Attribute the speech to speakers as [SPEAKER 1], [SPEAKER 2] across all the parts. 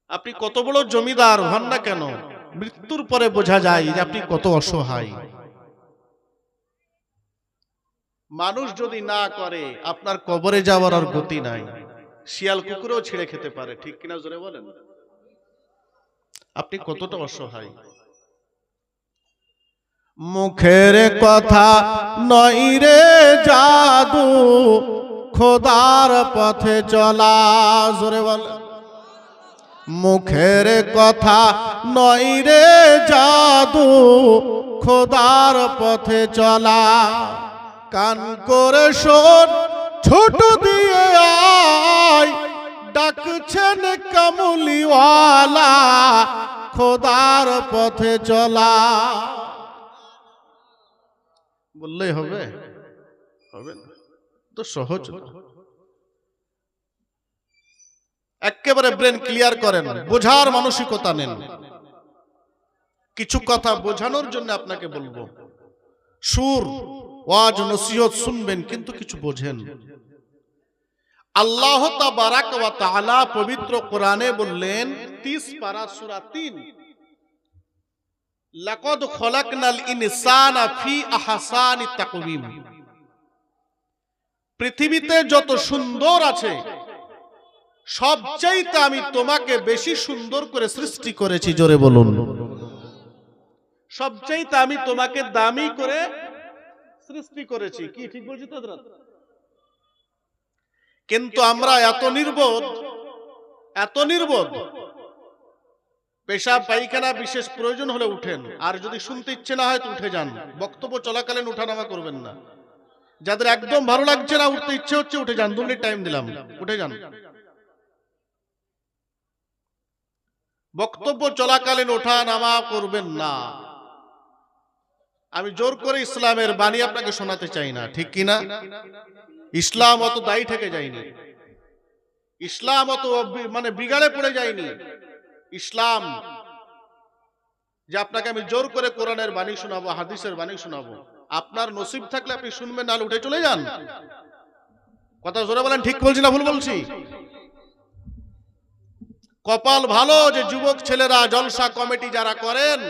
[SPEAKER 1] আপনি কত বড় জমিদার হন না কেন, মৃত্যুর পরে বোঝা যায় যে আপনি কত অসহায়। মানুষ যদি না করে, আপনার কবরে যাওয়ার আর গতি নাই। শিয়াল কুকুরও ছিঁড়ে খেতে পারে, ঠিক কিনা জোরে বলেন? আপনি কতটা অসহায়। মুখের কথা নয় রে জাদু, খোদার পথে চলা, জোরে বলেন। মুখের কথা নয় রে জাদু, খোদার পথে চলা। কান করে শোন, ছোট দিয়ে আয়, ডাকছেন কামলিওয়ালা, খোদার পথে চলা। বললেই হবে? হবে না তো, সহজ। একেবারে ব্রেন ক্লিয়ার করেন, বোঝার মানসিকতা নেন। কিছু কথা বোঝানোর জন্য আপনাকে বলবো, সুর ওয়াজ নসিহত শুনবেন, কিন্তু কিছু বোঝেন। আল্লাহ তাবারাক ওয়া তাআলা পবিত্র কোরআনে বললেন, 30 পারা সূরা 3, লাকাদ খলাকনাল ইনসানা ফি আহসানি তাকওয়িম। পৃথিবীতে যত সুন্দর আছে, সবচাইতে আমি তোমাকে বেশি সুন্দর করে সৃষ্টি করেছি, জোরে বলুন। সবচাইতে আমি তোমাকে দামি করে সৃষ্টি করেছি। কি ঠিক বলছি তো হযরত? কিন্তু আমরা এত নির্বোধ, এত নির্বোধ, পেশাব পায়খানা বিশেষ প্রয়োজন হলে উঠেন, আর যদি শুনতে ইচ্ছে না হয় তো উঠে যান। বক্তব্য চলাকালীন উঠানামা করবেন না। যাদের একদম ভালো লাগছে না, উঠতে ইচ্ছে হচ্ছে, উঠে যান। 2 মিনিট টাইম দিলাম, উঠে যান। বক্তব্য চলাকালীন ওঠা নামা করবেন না। আমি জোর করে ইসলামের বাণী আপনাকে শোনাতে চাই না, ঠিক কিনা? ইসলাম অত দায়ী থেকে যায়নি, ইসলাম অত মানে বিগাড়ে পড়ে যায়নি। ইসলাম যে আপনাকে আমি জোর করে কোরআনের বাণী শোনাবো, হাদিসের বাণী শোনাবো, আপনার নসিব থাকলে আপনি শুনবেন, নাহলে উঠে চলে যান। কথা জোরে বলেন, ঠিক বলছি না ভুল বলছি? কপাল ভালো যে যুবক ছেলেরা জলসা কমিটি যারা করেন,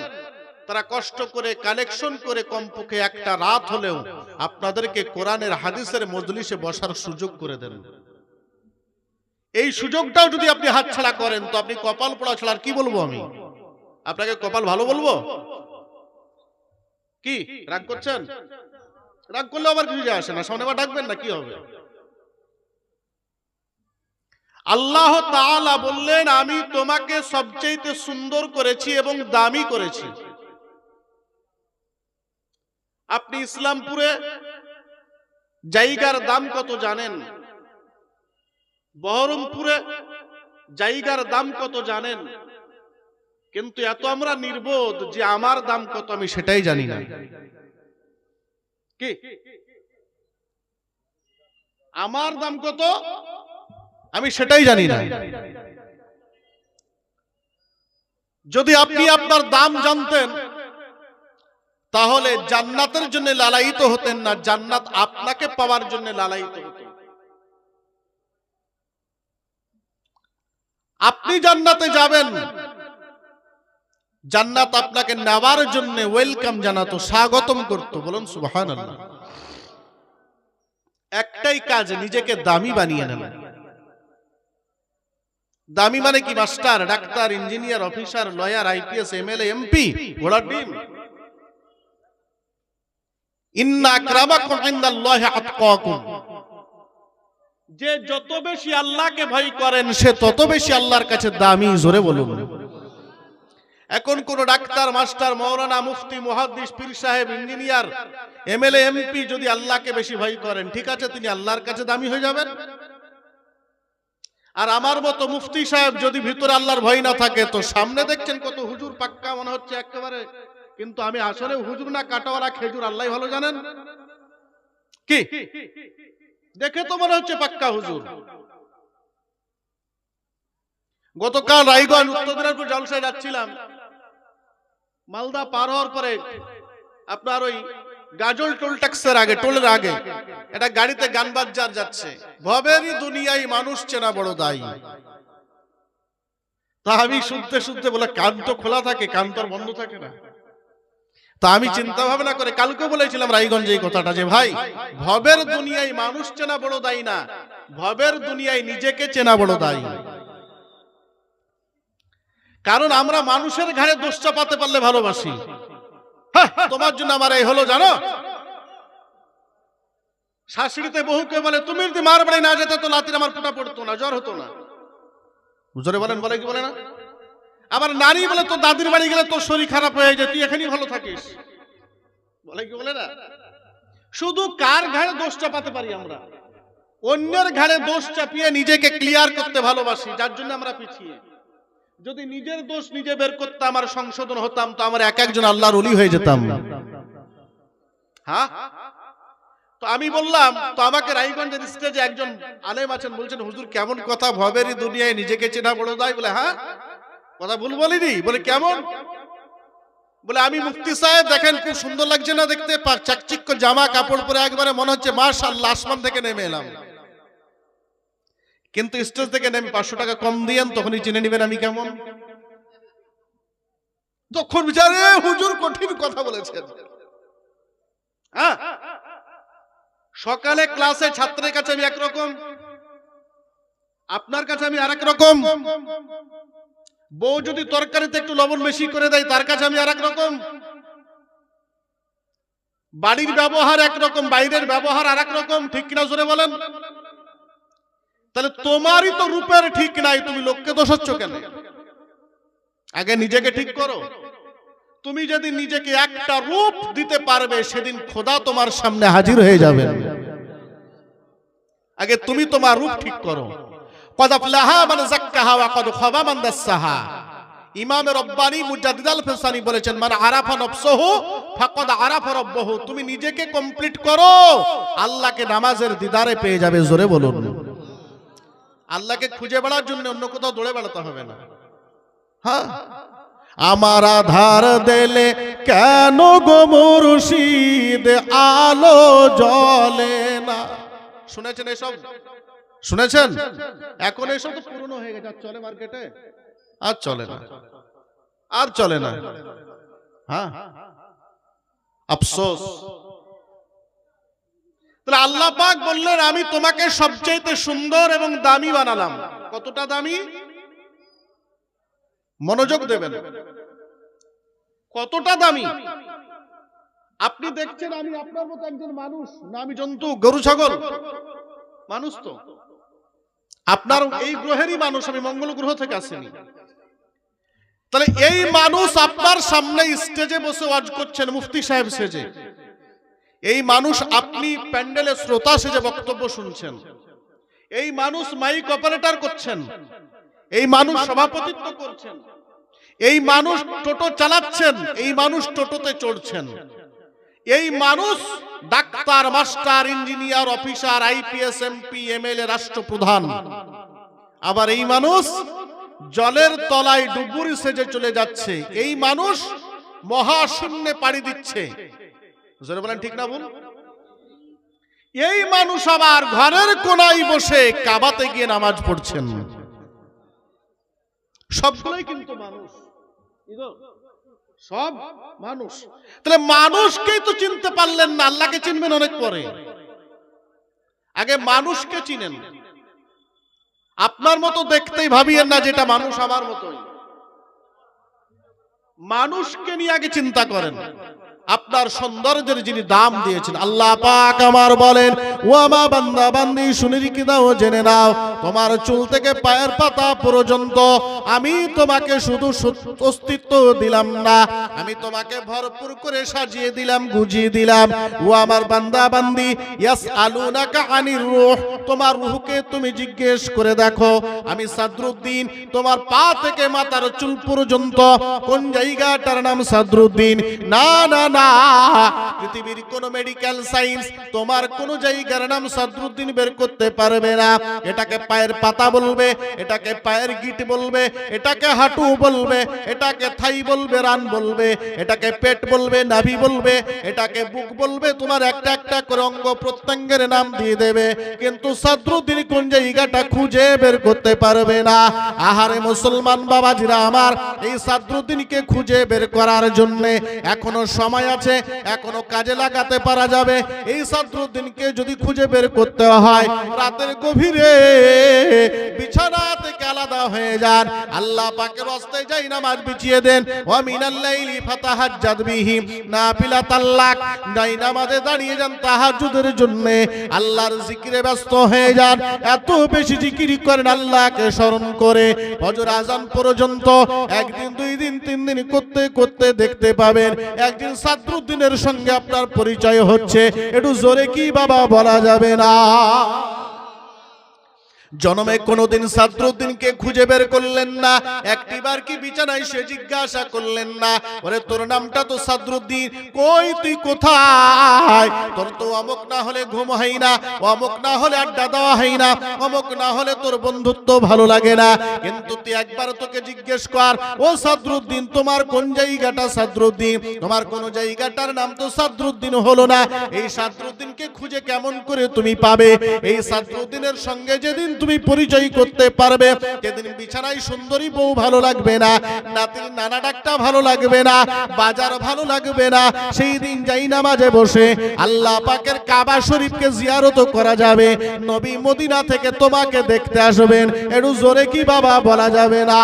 [SPEAKER 1] তারা কষ্ট করে কালেকশন করে কমপক্ষে একটা রাত হলেও আপনাদেরকে কোরআনের হাদিসের মজলিসে বসার সুযোগ করে দেন। এই সুযোগটাও যদি আপনি হাতছাড়া করেন, তো আপনি কপাল পোড়া ছাড়া আর কি বলবো আমি আপনাকে? কপাল ভালো বলবো? কি রাগ করছেন? রাগ করলে আবার কিছু যায় আসে না, সামনে আবার ডাকবেন না, কি হবে? আল্লাহ তাআলা বললেন, আমি তোমাকে সবচেয়ে সুন্দর করেছি এবং দামি করেছি। আপনি ইসলামপুরে জায়গার দাম কত জানেন? বহরমপুরে জায়গার দাম কত জানেন? কিন্তু এত আমরা নির্বোধ যে আমার দাম কত আমি সেটাই জানি না। কি আমার দাম কত আমি সেটাই জানি না। যদি আপনি আপনার দাম জানতেন, তাহলে জান্নাতের জন্য লালায়িত হতেন না, জান্নাত আপনাকে পাওয়ার জন্য লালায়িত হতেন। আপনি জান্নাতে যাবেন, জান্নাত আপনাকে নেওয়ার জন্য ওয়েলকাম জানাতো, স্বাগতম করত। বলুন সুবহানাল্লাহ। একটাই কাজ, নিজেকে দামি বানিয়ে নেন। দামি মানে কি? Master, doctor, engineer, officer, lawyer, IPS, MLA, MP, ঘোড়ার ডিম। ইন্না আকরামাকুম ইনদাল্লাহি আতকাকুম। যে যত বেশি আল্লাহকে ভয় করেন, সে তত বেশি আল্লাহর কাছে দামি, জোরে বলুন। এখন কোন ডাক্তার, মাস্টার, মাওলানা, মুফতি, মুহাদ্দিস, পীর সাহেব, ইঞ্জিনিয়ার, এমএলএ, এমপি যদি আল্লাহকে বেশি ভয় করেন, ঠিক আছে, তিনি আল্লাহর কাছে দামি হয়ে যাবেন। আর আমার মতো মুফতি সাহেব যদি ভিতরে আল্লাহর ভয় না থাকে, তো সামনে দেখছেন কত হুজুর পাক্কা মনে হচ্ছে একেবারে, কিন্তু আমি আসলে হুজুর না কাটাওয়ালা খেজুর, আল্লাহ ভালো জানেন। কি দেখে তো মনে হচ্ছে পাক্কা হুজুর। গতকাল রায়গঞ্জ উত্তর দিনাজপুর জলসায় যাচ্ছিলাম, মালদা পার হওয়ার পরে আপনার ওই গাজল টোল ট্যাক্সের আগে, টোলের আগে একটা গাড়িতে গান বাজজার যাচ্ছে, ভবেরই দুনিয়ায় মানুষ চেনা বড় দায়ী। তা আমি শুনতে শুনতে বলে কান তো খোলা থাকে, কান তো আর বন্ধ থাকে না। তা আমি চিন্তা ভাবনা করে কালকে বলেছিলাম রায়গঞ্জে এই কথাটা, যে ভাই ভবের দুনিয়ায় মানুষ চেনা বড় দায়ী না, ভবের দুনিয়ায় নিজেকে চেনা বড় দায়ী। কারণ আমরা মানুষের ঘাড়ে দোষ চাপাতে পারলে ভালোবাসি। হ্যাঁ, তোমার জন্য আমার এই হলো জানো। শাশুড়িতে বহুকে বলে তুমি যদি মার বাড়ি না যেতে তো লাতির আমার ফোঁটা পড়তো না, জ্বর হতো না। জোরে বলেন, বলে কি বলে না? আবার নারী বলে তোর দাদির বাড়ি গেলে তোর শরীর খারাপ হয়ে যায়, তুই এখানেই ভালো থাকিস, বলে কি বলে না? শুধু কার ঘাড়ে দোষ চাপাতে পারি আমরা? অন্যের ঘাড়ে দোষ চাপিয়ে নিজেকে ক্লিয়ার করতে ভালোবাসি, যার জন্য আমরা পিছিয়ে। যদি নিজের দোষ নিজে বের করতাম আর সংশোধন হতাম তো আমরা এক একজন আল্লাহর ওলি হয়ে যেতাম। হ্যাঁ, তো আমি বললাম, তো আমাকে রায়গঞ্জের স্টেজে একজন আলেম আছেন, বলছেন হুজুর কেমন কথা, ভবেরই দুনিয়ায় নিজেকে চেনা বড় দায়। বলে হ্যাঁ, কথা ভুল বলিনি। বলে কেমন? বলে আমি মুফতি সাহেব, দেখেন খুব সুন্দর লাগছে না দেখতে, চাকচিক্য জামা কাপড় পরে একবারে মনে হচ্ছে মাশাআল্লাহ আসমান থেকে নেমে এলাম। কিন্তু স্টেজ থেকে নেমে 500 টাকা কম দিয়েন, তখনই চিনে নেবেন আমি কেমন। তখন বিচারে হুজুর কঠিন কথা বলেছেন। হ্যাঁ, সকালে ক্লাসে ছাত্রের কাছে আমি একরকম, আপনার কাছে আমি আরেক রকম। বউ যদি তরকারিতে একটু লবণ বেশি করে দেয় তার কাছে আমি আরেক রকম। বাড়ির ব্যবহার একরকম, বাইরের ব্যবহার আরেক রকম, ঠিক কিনা জোরে বলেন? তাহলে তোমারই তো রূপের ঠিক নাই, তুমি লোককে দোষাচ্ছ কেন? আগে নিজেকে ঠিক করো। তুমি যদি নিজেকে একটা রূপ দিতে পারবে, সেদিন খোদা তোমার সামনে হাজির হয়ে যাবে। আগে তুমি তোমার রূপ ঠিক করো। কদ আফলাহা মান যাক্কাহা ওয়া কদ খাবা মান দাসসাহা। ইমাম রব্বানী মুজাদ্দিদ আল ফিসানি বলেছেন, মান আরাফা নফসহু ফাকাদ আরাফা রাব্বাহু। তুমি নিজেকে কমপ্লিট করো, আল্লাহকে নামাজের দিদারে পেয়ে যাবে। জোরে বলুন। আল্লাহকে খুঁজে বেড়ার জন্য অন্য কোথাও দৌড়ে বেড়াতে হবে না। হ্যাঁ, আমার আধার দিলে কেন গো মুর্শিদ আলো জ্বলে না। শুনেছেন এসব? শুনেছেন? এখন এসব তো পুরনো হয়ে গেছে, আর চলে মার্কেটে? আর চলে না, আর চলে না। হ্যাঁ, আফসোস। তাহলে আল্লাহ পাক বললেন আমি তোমাকে সবচেয়ে সুন্দর এবং দামি বানালাম। কতটা দামি? মনোযোগ দেবেন, কতটা দামি। আপনি দেখছেন আমি আপনার মতো একজন মানুষ না, আমি জন্তু, গরু ছাগল? মানুষ তো। আপনার এই গ্রহেরই মানুষ, আমি মঙ্গল গ্রহ থেকে আসিনি। তাহলে এই মানুষ আপনার সামনে স্টেজে বসে ওয়াজ করছেন, মুফতি সাহেব সেজে। এই মানুষ আপনি প্যান্ডেলে শ্রোতা সেজে বক্তব্য শুনছেন। এই মানুষ মাইক অপারেটর করছেন। এই মানুষ সভাপতিত্ব করছেন। এই মানুষ টোটো চালাচ্ছেন। এই মানুষ টোটোতে চড়ছেন। এই মানুষ doctor, master, engineer, officer, IPS, MP, MLA, রাষ্ট্রপ্রধান। আবার এই মানুষ জলের তলায় ডুবুরি সেজে চলে যাচ্ছে। এই মানুষ মহাশূন্যে পাড়ি দিচ্ছে। জোরে বলেন, ঠিক না ভুল? এই মানুষ আবার ঘরের কোনায় বসে কাবাতে গিয়ে নামাজ পড়ছেন। সবগুলোই কিন্তু মানুষ, সব মানুষ। তাহলে মানুষকেই তো চিনতে পারলেন না, আল্লাহকে চিনবেন অনেক পরে। আগে মানুষকে চিনেন। আপনার মতো দেখতেই ভাবিয়েন না যেটা মানুষ আমার মতোই। মানুষকে নিয়ে আগে চিন্তা করেন। আপনার সৌন্দর্যের যিনি দাম দিয়েছেন আল্লাহ পাক আমার বলেন, ও আমার বান্দা বান্দি শুনে রেখে দাও, জেনে নাও, তোমার চুল থেকে পায়ের পাতা পর্যন্ত আমি তোমাকে শুধু অস্তিত্ব দিলাম না, আমি তোমাকে ভরপুর করে সাজিয়ে দিলাম, গুজিয়ে দিলাম। ও আমার বান্দা বান্দি, ইয়াসআলুনাকা আনির রূহ, তোমার রূহকে তুমি জিজ্ঞেস করে দেখো। আমি সাদরুদ্দিন, তোমার পা থেকে মাথার চুল পর্যন্ত কোন জায়গাটার নাম সাদরুদ্দিন? না না না, পৃথিবীর কোন মেডিকেল সায়েন্স তোমার কোন জায়গার নাম সাদরুদ্দিন বের করতে পারবে না। এটাকে পায়ের পাতা বলবে, এটাকে পায়ের গিট বলবে, এটাকে হাঁটু বলবে, এটাকে থাই বলবে, রান বলবে, এটাকে পেট বলবে, নাভি বলবে, এটাকে বুক বলবে, তোমার একটা একটা করে অঙ্গ প্রত্যঙ্গের নাম দিয়ে দেবে, কিন্তু সাদরুদ্দিন কোন জায়গাটা খুঁজে বের করতে পারবে না। আহারে মুসলমান বাবাজিরা আমার, এই সাদরুদ্দিনকে খুঁজে বের করার জন্য এখনো সময় আছে, এখনো কাজে লাগাতে পারা যাবে। এই সাদরুদ্দিনকে যদি খুঁজে বের করতে হয়, রাতের গভীরে বিছানা থেকে আলাদা হয়ে যান, আল্লাহ পাকের রাস্তায় যাই নামাজ বিছিয়ে দেন, ওয়া মিনাল লাইলি ফাতাহাজ্জাদ বিহি নাফিলাতাল লাক, যাই নামাজে দাঁড়িয়ে যান তাহাজ্জুদের জন্য, আল্লাহর জিকিরে ব্যস্ত হয়ে যান, এত বেশি জিকির করেন আল্লাহকে স্মরণ করে ফজর আজান পর্যন্ত। একদিন, দুই দিন, তিন দিন করতে করতে দেখতে পাবেন একদিন সাদরুদ্দিনের সঙ্গে আপনার পরিচয় হচ্ছে। একটু জোরে কি বাবা বলা যাবে না? জন্মে কোনদিন সাদরুদ্দিনকে খুঁজে বের করলেন না, একটিবার কি বিছানায় সে জিজ্ঞাসা করলেন না, ওরে তোর নামটা তো সাদরুদ্দিন, কই তুই কোথায়? তোর তো অমুক না হলে ঘুম হয় না, অমুক না হলে আড্ডা দেওয়া হয় না, অমুক না হলে তোর বন্ধুত্ব ভালো লাগে না, কিন্তু তুই একবার তোকে জিজ্ঞেস কর, ও সাদরুদ্দিন তোমার কোন জায়গাটা সাদরুদ্দিন? তোমার কোন জায়গাটার নাম তো সাদরুদ্দিন হলো না। এই সাদরুদ্দিনকে খুঁজে কেমন করে তুমি পাবে? এই সাদরুদ্দিনের সঙ্গে যেদিন তুমি পরিচয় করতে পারবে, যেদিন বিছানায় সুন্দরী বউ ভালো লাগবে না, নাতির নানা ডাকটা ভালো লাগবে না, বাজার ভালো লাগবে না, সেই দিন যাই নামাজে বসে আল্লাহ পাকের কাবা শরীফকে জিয়ারত করা যাবে, নবী মদিনা থেকে তোমাকে দেখতে আসবেন। একটু জোরে কি বাবা বলা যাবে না?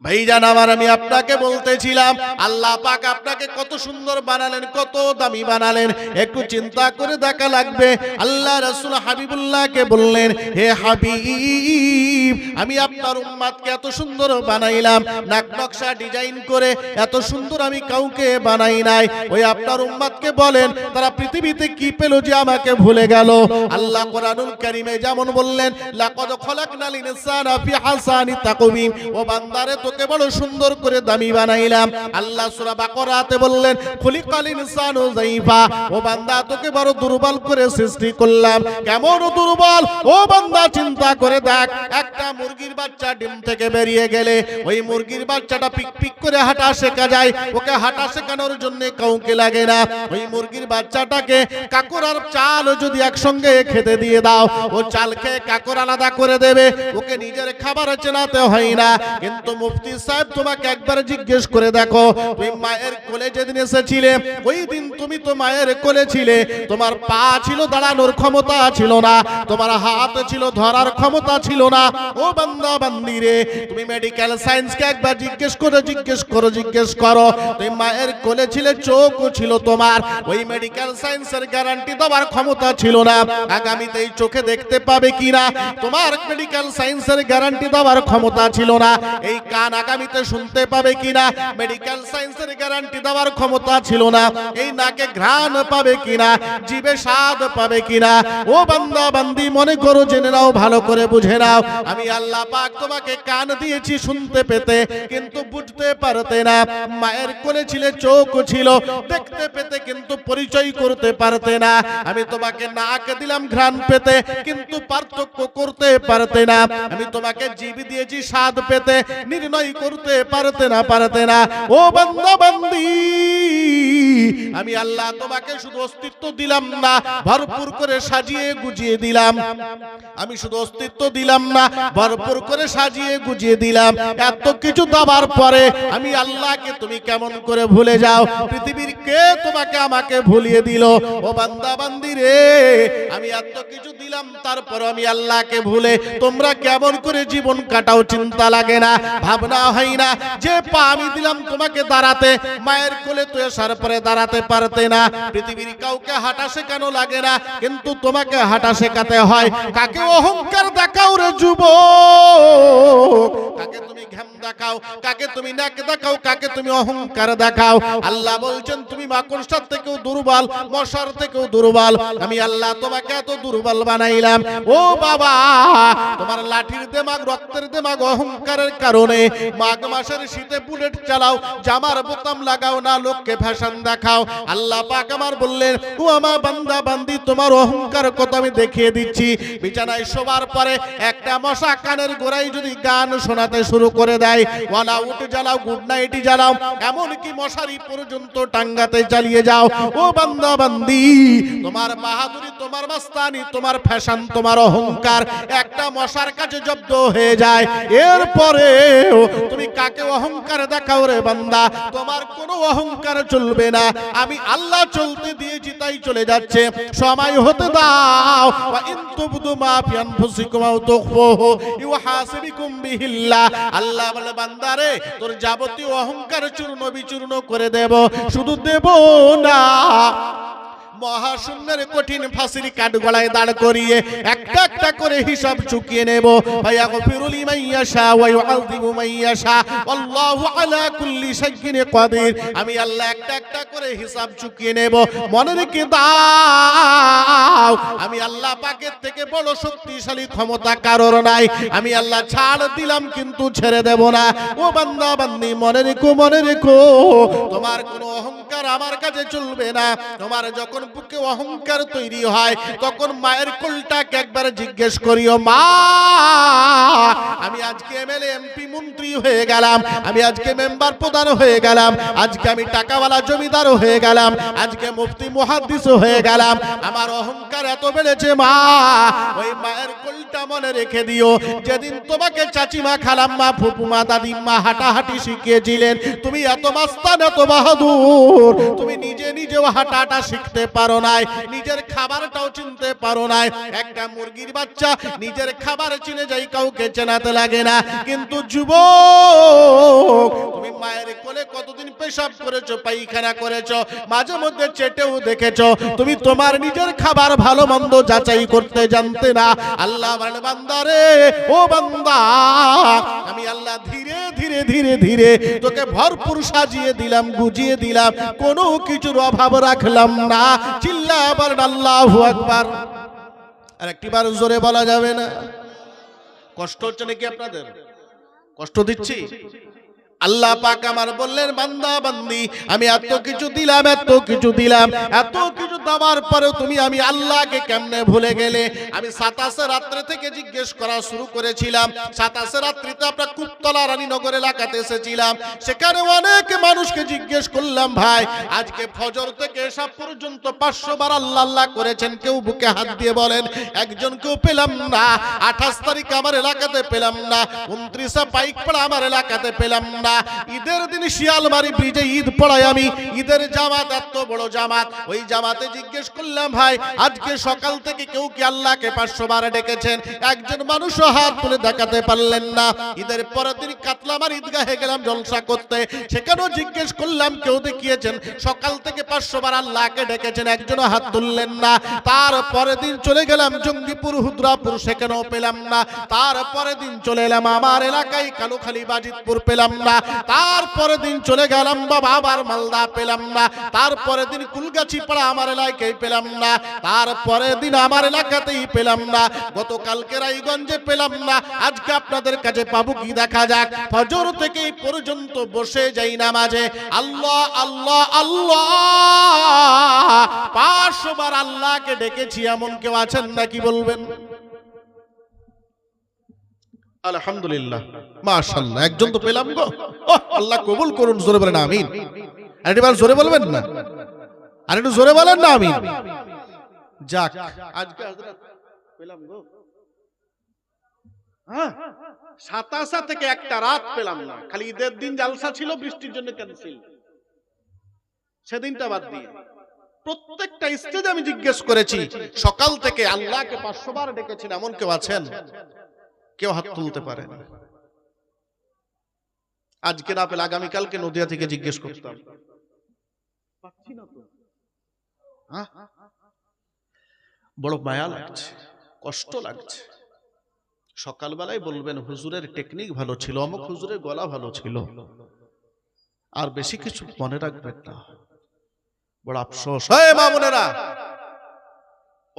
[SPEAKER 1] ভাইজান আমার, আমি আপনাকে বলতেছিলাম আল্লাহ পাক আপনাকে কত সুন্দর বানালেন, কত দামি বানালেন, একটু চিন্তা করে দেখা লাগবে। আল্লাহ রাসূল হাবিবুল্লাহকে বললেন, হে হাবিব, আমি আপনার উম্মতকে এত সুন্দর বানাইলাম, নাক নকশা ডিজাইন করে এত সুন্দর আমি কাউকে বানাই নাই। ওই আপনার উম্মতকে বলেন তারা পৃথিবীতে কি পেল যে আমাকে ভুলে গেল? আল্লাহ কোরআনুল কারীমে যেমন বললেন, লাকাদ খলাকনাল ইনসানা ফি আহসানি তাকওয়িম, ও বান্দারে তোকে বড় সুন্দর করে দামি বানাইলাম। আল্লাহ সূরা বাকারাতে বললেন, খুলিকাল ইনসানু যায়ফা, ও বান্দা তোকে বড় দুর্বল করে সৃষ্টি করলাম। কেমন দুর্বল? ও বান্দা চিন্তা করে দেখ, একটা মুরগির বাচ্চা ডিম থেকে বেরিয়ে গেলে ওই মুরগির বাচ্চাটা পিক পিক করে হাঁটা শেখা যায়, ওকে হাঁটা শেখানোর জন্য কাউকে লাগে না। ওই মুরগির বাচ্চাটাকে কাকর আর চাল যদি একসঙ্গে খেতে দিয়ে দাও, ও চাল খেয়ে কাকর আলাদা করে দেবে, ওকে নিজের খাবার চেনাতে হয় না। কিন্তু মুফতি সাহেব তোমাকে একবার জিজ্ঞেস করে দেখো, তুমি মায়ের কোলে যেদিন এসেছিলে ওই দিন তুমি তো মায়ের কোলে ছিলে, তোমার পা ছিল দাঁড়ানোর ক্ষমতা ছিল না, তোমার হাত ছিল ধরার ক্ষমতা ছিল না। ও বান্দা বান্দি রে, তুমি মেডিকেল সায়েন্সকে একবার জিজ্ঞেস করো, তুমি মায়ের কোলে ছিলে, চোখও ছিল তোমার, ওই মেডিকেল সায়েন্সের গ্যারান্টি দেওয়ার ক্ষমতা ছিল না আগামীতে এই চোখে দেখতে পাবে কিনা। তোমার মেডিকেল সায়েন্সের গ্যারান্টি দেওয়ার ক্ষমতা ছিল না এই কান আগামীতে শুনতে পাবে কিনা, মেডিকেল সায়েন্সের গ্যারান্টি দেওয়ার ক্ষমতা ছিল না এই নাকে ঘ্রাণ পাবে কিনা, জিভে স্বাদ পাবে কিনা। ও বান্দা বান্দি, মনে করো, জেনে নাও, ভালো করে বুঝে নাও, আমি আল্লাহ পাক তোমাকে কান দিয়েছি শুনতে পেতে, কিন্তু বুঝতে পারতে না। মায়ের কোলে ছিলে, চোখ ছিল দেখতে পেতে, কিন্তু পরিচয় করতে পারতে না। আমি তোমাকে নাক দিলাম ঘ্রাণ পেতে, কিন্তু পার্থক্য করতে পারতে না। আমি তোমাকে জিভ দিয়েছি স্বাদ পেতে, নির্ণয় করতে পারতে না। ও বান্দা বান্দি, আমি আল্লাহ তোমাকে শুধু অস্তিত্ব দিলাম না, ভরপুর করে সাজিয়ে গুজিয়ে দিলাম। আমি শুধু অস্তিত্ব দিলাম না, ভরপুর করে সাজিয়ে গুজিয়ে দিলাম। এত কিছু দেওয়ার পরে আমি আল্লাহকে তুমি কেমন করে ভুলে যাও? পৃথিবীর কে তোমাকে আমাকে ভুলিয়ে দিল? ও বান্দা বান্দি রে, আমি এত কিছু দিলাম, তারপর আমি আল্লাহকে ভুলে তোমরা কেমন করে জীবন কাটাও? চিন্তা লাগে না, ভাবনা হয় না? যে পা আমি দিলাম তোমাকে দাঁড়াতে, মায়ের কোলে তো আসার পরে দাঁড়াতে পারতে না। পৃথিবীর কাউকে হাঁটা শেখানো লাগে না, কিন্তু তোমাকে হাঁটা শেখাতে হয়। কাকে অহংকার দেখাও রে যুবক, কাকে তুমি ঘামদা দেখাও, কাকে তুমি নাক দেখাও, কাকে তুমি অহংকার দেখাও। আল্লাহ বলছেন তুমি মাকড়সার থেকেও দুর্বল, মশার থেকেও দুর্বল। আমি আল্লাহ তোমাকে এত দুর্বল বানাইলাম। ও বাবা, তোমার লাঠির দিমাগ, রক্তের দিমাগ, অহংকারের কারণে মাঘ মাসের শীতে বুলেট চালাও, জামার বোতাম লাগাও না, লোককে ফ্যাশন দেখাও। আল্লাহ পাক আমার বললেন, ও আমার বান্দা বান্দি, তোমার অহংকার কত আমি দেখিয়ে দিচ্ছি। বিছানায় শোবার পরে একটা মশা কানের গোড়ায় যদি গান শোনাতে শুরু করে দেয়, ওয়ালা উঠ জ্বালাও, গুড নাইট জ্বালাও, এমনকি মশারি পর্যন্ত টাঙ্গাতে চালিয়ে যাও। ও বান্দা বান্দি, তোমার বাহাদুরি, তোমার মাস্তানি, তোমার ফ্যাশন, তোমার অহংকার একটা মশার কাছে জব্দ হয়ে যায়। এরপরে তুমি কাকে অহংকার দেখাও রে বান্দা, তোমার কোনো অহংকার চলবে না। আমি আল্লাহ চলতে দিয়েছি তাই চলে যাচ্ছে, সময় হতে দাও। ওয়া ইন তুবদু মা ফি আনফুসিকুম আও তুখফুহু ইউহাসিবুকুম বিহিল্লাহ। আল্লাহ বলে, বান্দারে তোর যাবতীয় অহংকার চূর্ণ বিচূর্ণ করে দেব। শুধু দেব না, মহাশূন্যের কঠিন ফাঁসির কাঠ গলায় দাঁড় করিয়ে একটা একটা করে হিসাব চুকিয়ে নেব। ফায়াগফিরু লিমান ইয়াশা ওয়া ইউআযিবু মান ইয়াশা আল্লাহু আলা কুল্লি শাইইন কাদির। আমি আল্লাহ একটা একটা করে হিসাব চুকিয়ে নেব। মনে রেখে দাও, আমি আল্লাহ পাকের থেকে বড় শক্তিশালী ক্ষমতা কারোর নাই। আমি আল্লাহ ছাড় দিলাম কিন্তু ছেড়ে দেব না। ও বান্দা বান্দি, মনে রেখো, মনে রেখো, তোমার কোনো অহংকার আমার কাছে চলবে না। তোমার যখন বুকে অহংকার তৈরি হয়, তখন মায়ের কোলটাকে একবার জিজ্ঞেস করিও, মা আমি আজকে এমএলএ এমপি মন্ত্রী হয়ে গেলাম, আমি আজকে মেম্বার প্রধান হয়ে গেলাম, আজকে আমি টাকাওয়ালা জমিদার হয়ে গেলাম, আজকে মুফতি মুহাদ্দিস হয়ে গেলাম, আমার অহংকার এত বেড়েছে। মা, ওই মায়ের কোলটা মনে রেখে দিও। যেদিন তোমাকে চাচিমা, খালাম্মা, ফুপুমা, দাদিমা হাঁটাহাঁটি শিখিয়েছিলেন, তুমি এত মাস্তান, এত বাহাদুর, তুমি নিজে নিজেও হাঁটাটা শিখতে পারো নাই, নিজের খাবারটাও চিনতে পারো নাই। একটা মুরগির বাচ্চা নিজের খাবার চিনে যায়, কাউকে চেনাতে লাগে না। কিন্তু যুবক, তুমি মায়ের কোলে কতদিন পেশাব করেছো, পায়খানা করেছো, মাঝে মধ্যে চেটেও দেখেছো। তুমি তোমার নিজের খাবার ভালো মন্দ যাচাই করতে জানতে না। আল্লাহ বলে, বান্দারে, ও বান্দা, আমি আল্লাহ ধীরে ধীরে ধীরে ধীরে তোকে ভরপুর সাজিয়ে দিলাম, গুজিয়ে দিলাম, কোনো কিছুর অভাব রাখলাম না। চিল্লা আবার আল্লাহু আকবার। আর একটিবার জোরে বলা যাবে না? কষ্ট হচ্ছে নাকি আপনাদের? কষ্ট দিচ্ছি? আল্লাহ পাক আমার বললেন, বান্দা বান্দি, আমি এত কিছু দিলাম, এত কিছু দিলাম, এত কিছু দেওয়ার পরেও তুমি আমি আল্লাহকে কেমনে ভুলে গেলে? আমি 27 রাত্রে থেকে জিজ্ঞেস করা শুরু করেছিলাম। 27 রাত্রিতে আমরা কুপ্তলা রানীনগর এলাকাতে এসেছিলাম। সেখানে অনেক মানুষকে জিজ্ঞেস করলাম, ভাই আজকে ফজর থেকে এসা পর্যন্ত 500 বার আল্লাহ আল্লাহ করেছেন? কেউ বুকে হাত দিয়ে বলেন। একজনকেও পেলাম না। 28 তারিখ আমার এলাকাতে পেলাম না। 29 পাইকপাড়া আমার এলাকাতে পেলাম না। ঈদের দিন শিয়ালমারি ব্রিজে ঈদ পড়াই আমি। ঈদের জামাত, এত বড় জামাত, ওই জামাতে জিজ্ঞেস করলাম, ভাই আজকে সকাল থেকে কেউ কি আল্লাহকে 500 বার ডেকেছেন? একজন মানুষও হাত তুলে দেখাতে পারলেন না। ঈদের পরের দিন কাতলামার ঈদগাহে গেলাম জলসা করতে, সেখানেও জিজ্ঞেস করলাম, কেউ দেখিয়েছেন সকাল থেকে 500 বার আল্লাহকে ডেকেছেন? একজনও হাত তুললেন না। তারপরের দিন চলে গেলাম জঙ্গিপুর, হুদ্রাপুর, সেখানেও পেলাম না। তারপরের দিন চলে এলাম আমার এলাকায় কালুখালী, বাজিতপুর, পেলাম না। তারপরে দিন চলে গেলাম বাবা আবার মালদা, পেলাম না। তারপরে দিন কুলগাছি পাড়া আমার এলাকায় পেলাম না। তারপরে দিন আমার এলাকাতেই পেলাম না। গতকালকে রায়গঞ্জে পেলাম না। আজকে আপনাদের কাছে পাবো কি? দেখা যাক। ফজর থেকে এই পর্যন্ত বসে যাই নামাজে, আল্লাহ আল্লাহ আল্লাহ, 500 বার আল্লাহকে ডেকেছি। এমন কেউ আছেন নাকি বলবেন? আলহামদুলিল্লাহ, মাশাআল্লাহ, একজন তো পেলাম গো। আল্লাহ কবুল করুন। জোরে বলেন আমিন। আরেকবার জোরে বলবেন না? আরেকটু জোরে বলেন না আমিন। যাক, আজকে হযরত পেলাম গো। হ্যাঁ, 27 থেকে একটা রাত পেলাম না। খালি ঈদের দিন জালসা ছিল, বৃষ্টির জন্য ক্যান্সেল। সেদিনটা বাদ দিয়ে প্রত্যেকটা স্টেজে আমি জিজ্ঞেস করেছি, সকাল থেকে আল্লাহকে 500 বার ডেকেছেন এমন কেউ আছেন? কেউ হাত তুলতে পারে না। আজকে না পেলে আগামীকালকে নদিয়া থেকে জিজ্ঞেস করতাম, পাচ্ছি না তো। বড় মায়া লাগছে, কষ্ট লাগছে। সকালবেলায় বলবেন হুজুরের টেকনিক ভালো ছিল, অমুক হুজুরের গলা ভালো ছিল, আর বেশি কিছু মনে রাখবেন না। বড় আফসোস। এই মা বোনেরা,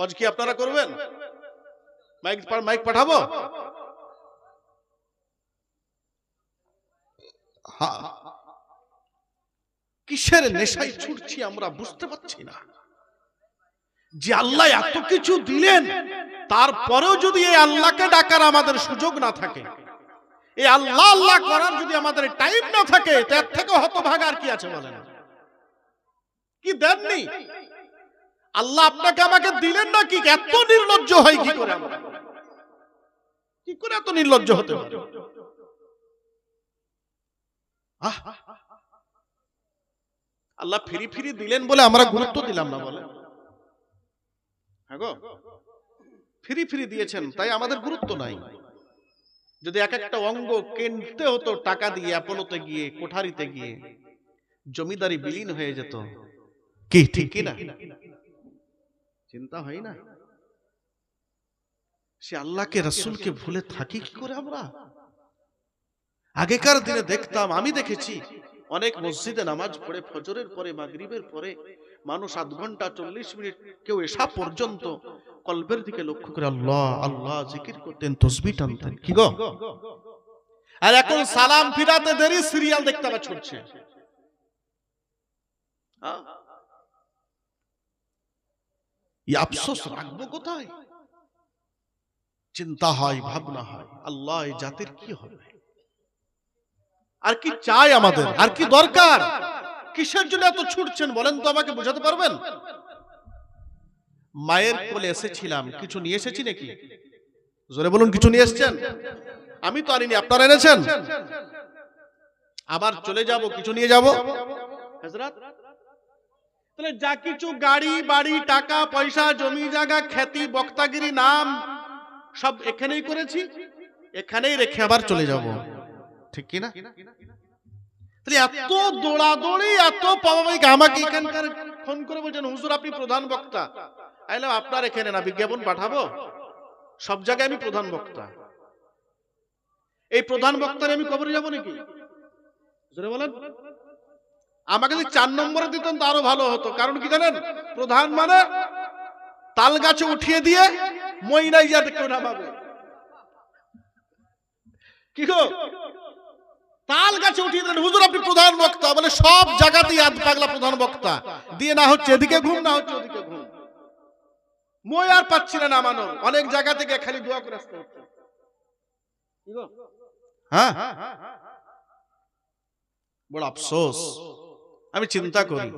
[SPEAKER 1] আজ কি আপনারা করবেন? মাইক পাঠাবো? কিসের নেশায় ছুটছি আমরা বুঝতে পারছি না। যে আল্লাহ এত কিছু দিলেন, তারপরেও যদি এই আল্লাহকে ডাকার আমাদের সুযোগ না থাকে, এই আল্লাহ আল্লাহ করার যদি আমাদের টাইম না থাকে, তার থেকে হতভাগা আর কি আছে বলেন? কি দেননি আল্লাহ আপনাকে আমাকে দিলেন না, কি এত নির্লজ্জ হয় কি করে? আমরা কি করে এত নির্লজ্জ হতে পারে? আল্লাহ ফিরি ফিরি দিলেন বলে আমরা গুরুত্ব দিলাম না বলে? হ্যাঁ গো, ফিরি ফিরি দিয়েছেন তাই আমাদের গুরুত্ব নাই। যদি এক একটা অঙ্গ কিনতে হতো টাকা দিয়ে, অ্যাপোলোতে গিয়ে, কোঠারিতে গিয়ে, জমিদারি বিলীন হয়ে যেত, কি ঠিক কিনা? চিন্তা হয় না? সে আল্লাহকে রাসূলকে ভুলে থাকি কি করে আমরা? আগেকার দিনে দেখতাম, আমি দেখেছি অনেক মসজিদে নামাজ পড়ে ফজরের পরে, মাগরিবের পরে মানুষ ৮ ঘন্টা ৪০ মিনিট, কেউ এশা পর্যন্ত কলবের দিকে লক্ষ্য করে আল্লাহ আল্লাহ জিকির করতেন, তাসবিহ টানতেন। কি গো? আর এখন সালাম ফিরাতে দেরি, সিরিয়াল দেখতে আবার ছুটছে। এই আফসোস রাখবো কোথায়? চিন্তা হয়, ভাবনা হয়, আল্লাহ এই জাতির কি হবে? আর কি চাই আমাদের? আর কি দরকার? কিসের জন্য এত ছুটছেন বলেন তো, আমাকে বোঝাতে পারবেন? মায়ের কোলে এসেছিলাম, কিছু নিয়ে এসেছি নাকি? জোরে বলুন, কিছু নিয়ে এসেছেন? আমি তো আনিনি, আপনারা এনেছেন। আবার চলে যাব, কিছু নিয়ে যাব হযরত। তাহলে যা কিছু গাড়ি বাড়ি, টাকা পয়সা, জমি জায়গা, খ্যাতি, বক্তাগিরি, নাম সব এখানেই করেছি, এখানেই রেখে আবার চলে যাব, ঠিক কি না? তাহলে এত দৌড়াদৌড়ি, এত পাওয়ামাইক, আমাকে এখানকার ফোন করে বলছেন হুজুর আপনি প্রধান বক্তা। আইলাম আপনার এখানে না, বিজ্ঞাপন পাঠাবো? সব জায়গায় আমি প্রধান বক্তা। এই প্রধান বক্তারে আমি কবরে যাব নাকি? জোরে বলেন। আমাকে যদি 4 নম্বরে দিতেন তো আরো ভালো হতো। কারণ কি জানেন? প্রধান মানে তাল গাছে উঠিয়ে দিয়ে মইনাই যাতে কেউ না পাবে। কি গো? তাল গাছে উঠিয়ে দিলেন হুজুর আপনি প্রধান বক্তা, বলে সব জায়গাতেই আধ পাগলা প্রধান বক্তা দিয়ে, না হচ্ছে এদিকে ঘুম, না হচ্ছে ওদিকে ঘুম। মই আর পাচ্ছি না নামানো, অনেক জায়গা থেকে খালি দোয়া করে আসতে হচ্ছে। কি গো? হ্যাঁ, বড় আফসোস। আমি চিন্তা করি,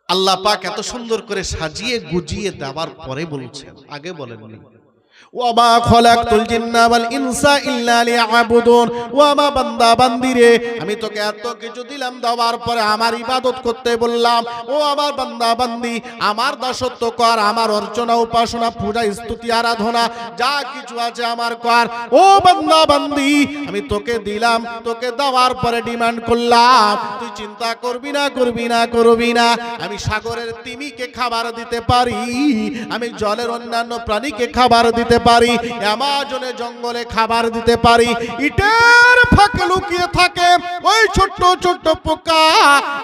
[SPEAKER 1] আল্লাহ পাক এত সুন্দর করে সাজিয়ে গুজিয়ে দেওয়ার পরে বলছেন, আগে বলেননি ওয়ামা খলাকতুল জিন্না ওয়াল ইনসা ইল্লা লিয়াবুদুন। ওয়ামা বান্দা বান্দিরে, আমি তোকে এত কিছু দিলাম, দেওয়ার পরে আমার ইবাদত করতে বললাম। ও আমার বান্দা বান্দি, আমার দাসত্ব কর, আমার অর্চনা উপাসনা পূজা স্তুতি আরাধনা যা কিছু আছে আমার কর। ও বান্দা বান্দি, আমি তোকে দিলাম, তোকে দেওয়ার পরে ডিমান্ড করলাম তুই চিন্তা করবি না, করবি না, করবি না। আমি সাগরের তিমিকে খাবার দিতে পারি, আমি জলের অন্যান্য প্রাণীকে খাবার দিতে পারি, অ্যামাজনে জঙ্গলে খাবার দিতে পারি। ইটের ফাঁকে লুকিয়ে থাকে ওই ছোট্ট ছোট্ট পোকা,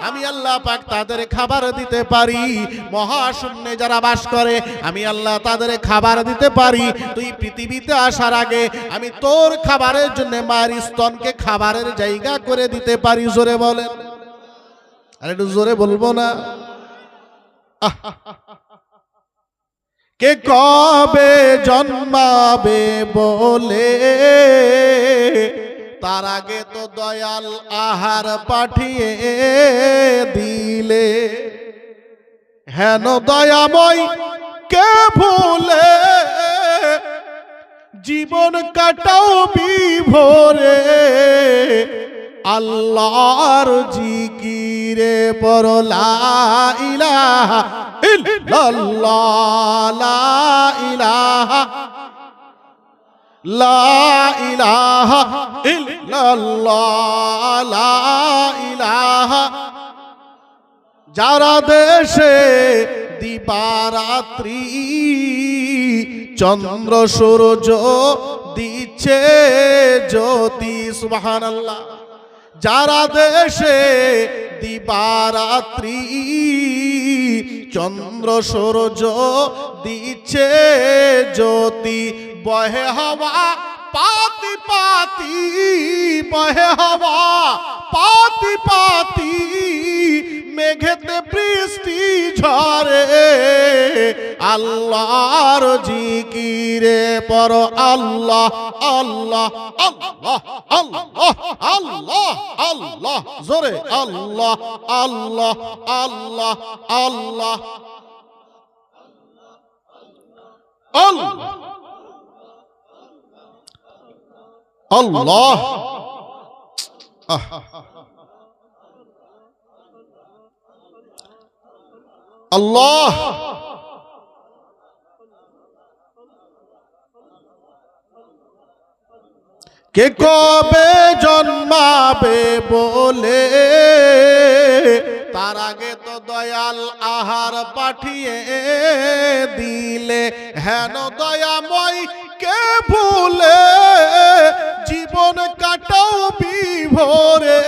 [SPEAKER 1] আমি আল্লাহ পাক তাদের খাবার দিতে পারি। মহাশূন্যে যারা বাস করে, আমি আল্লাহ তাদের খাবার দিতে পারি। তুই পৃথিবীতে আসার আগে আমি তোর খাবারের জন্য মায়ের স্তনকে খাবারের জায়গা করে দিতে পারি। জোরে বলেন, আর একটু জোরে বলবো না? কে কবে জন্মাবে বলে, তার আগে তো দয়াল আহার পাঠিয়ে দিলে। হেন দয়াময় কে ভুলে জীবন কাটাও বিভোরে, আল্লাহর জিকিরে পড়ো লা ইলাহা ইল্লাল্লাহ, লা ইলাহা, লা ইলাহা ইল্লাল্লাহ, লা ইলাহা। যারা দেশে দিবারাত্রি চন্দ্র সূর্য দিচ্ছে জ্যোতি। সুবহানাল্লাহ। যারা দেশে দিবারাত্রি চন্দ্র সূর্য দিচ্ছে জ্যোতি, বহে হওয়া পাতি পাতি, বহে হওয়া পাতি পাতি, মেঘেতে বৃষ্টি ঝরে, আল্লাহর জিকিরে পর আল্লাহ আল্লাহ আল্লাহ আল্লাহ আল্লাহ আল্লাহ, জোরে আল্লাহ আল্লাহ আল্লাহ আল্লাহ আল্লাহ আল্লাহ। আল্লাহ কে কবে জন্মাবে বলে, তার আগে তো দয়াল আহার পাঠিয়ে দিলে, হেন দয়াময় কে ভুলে জীবন কাটাও বিভোরে,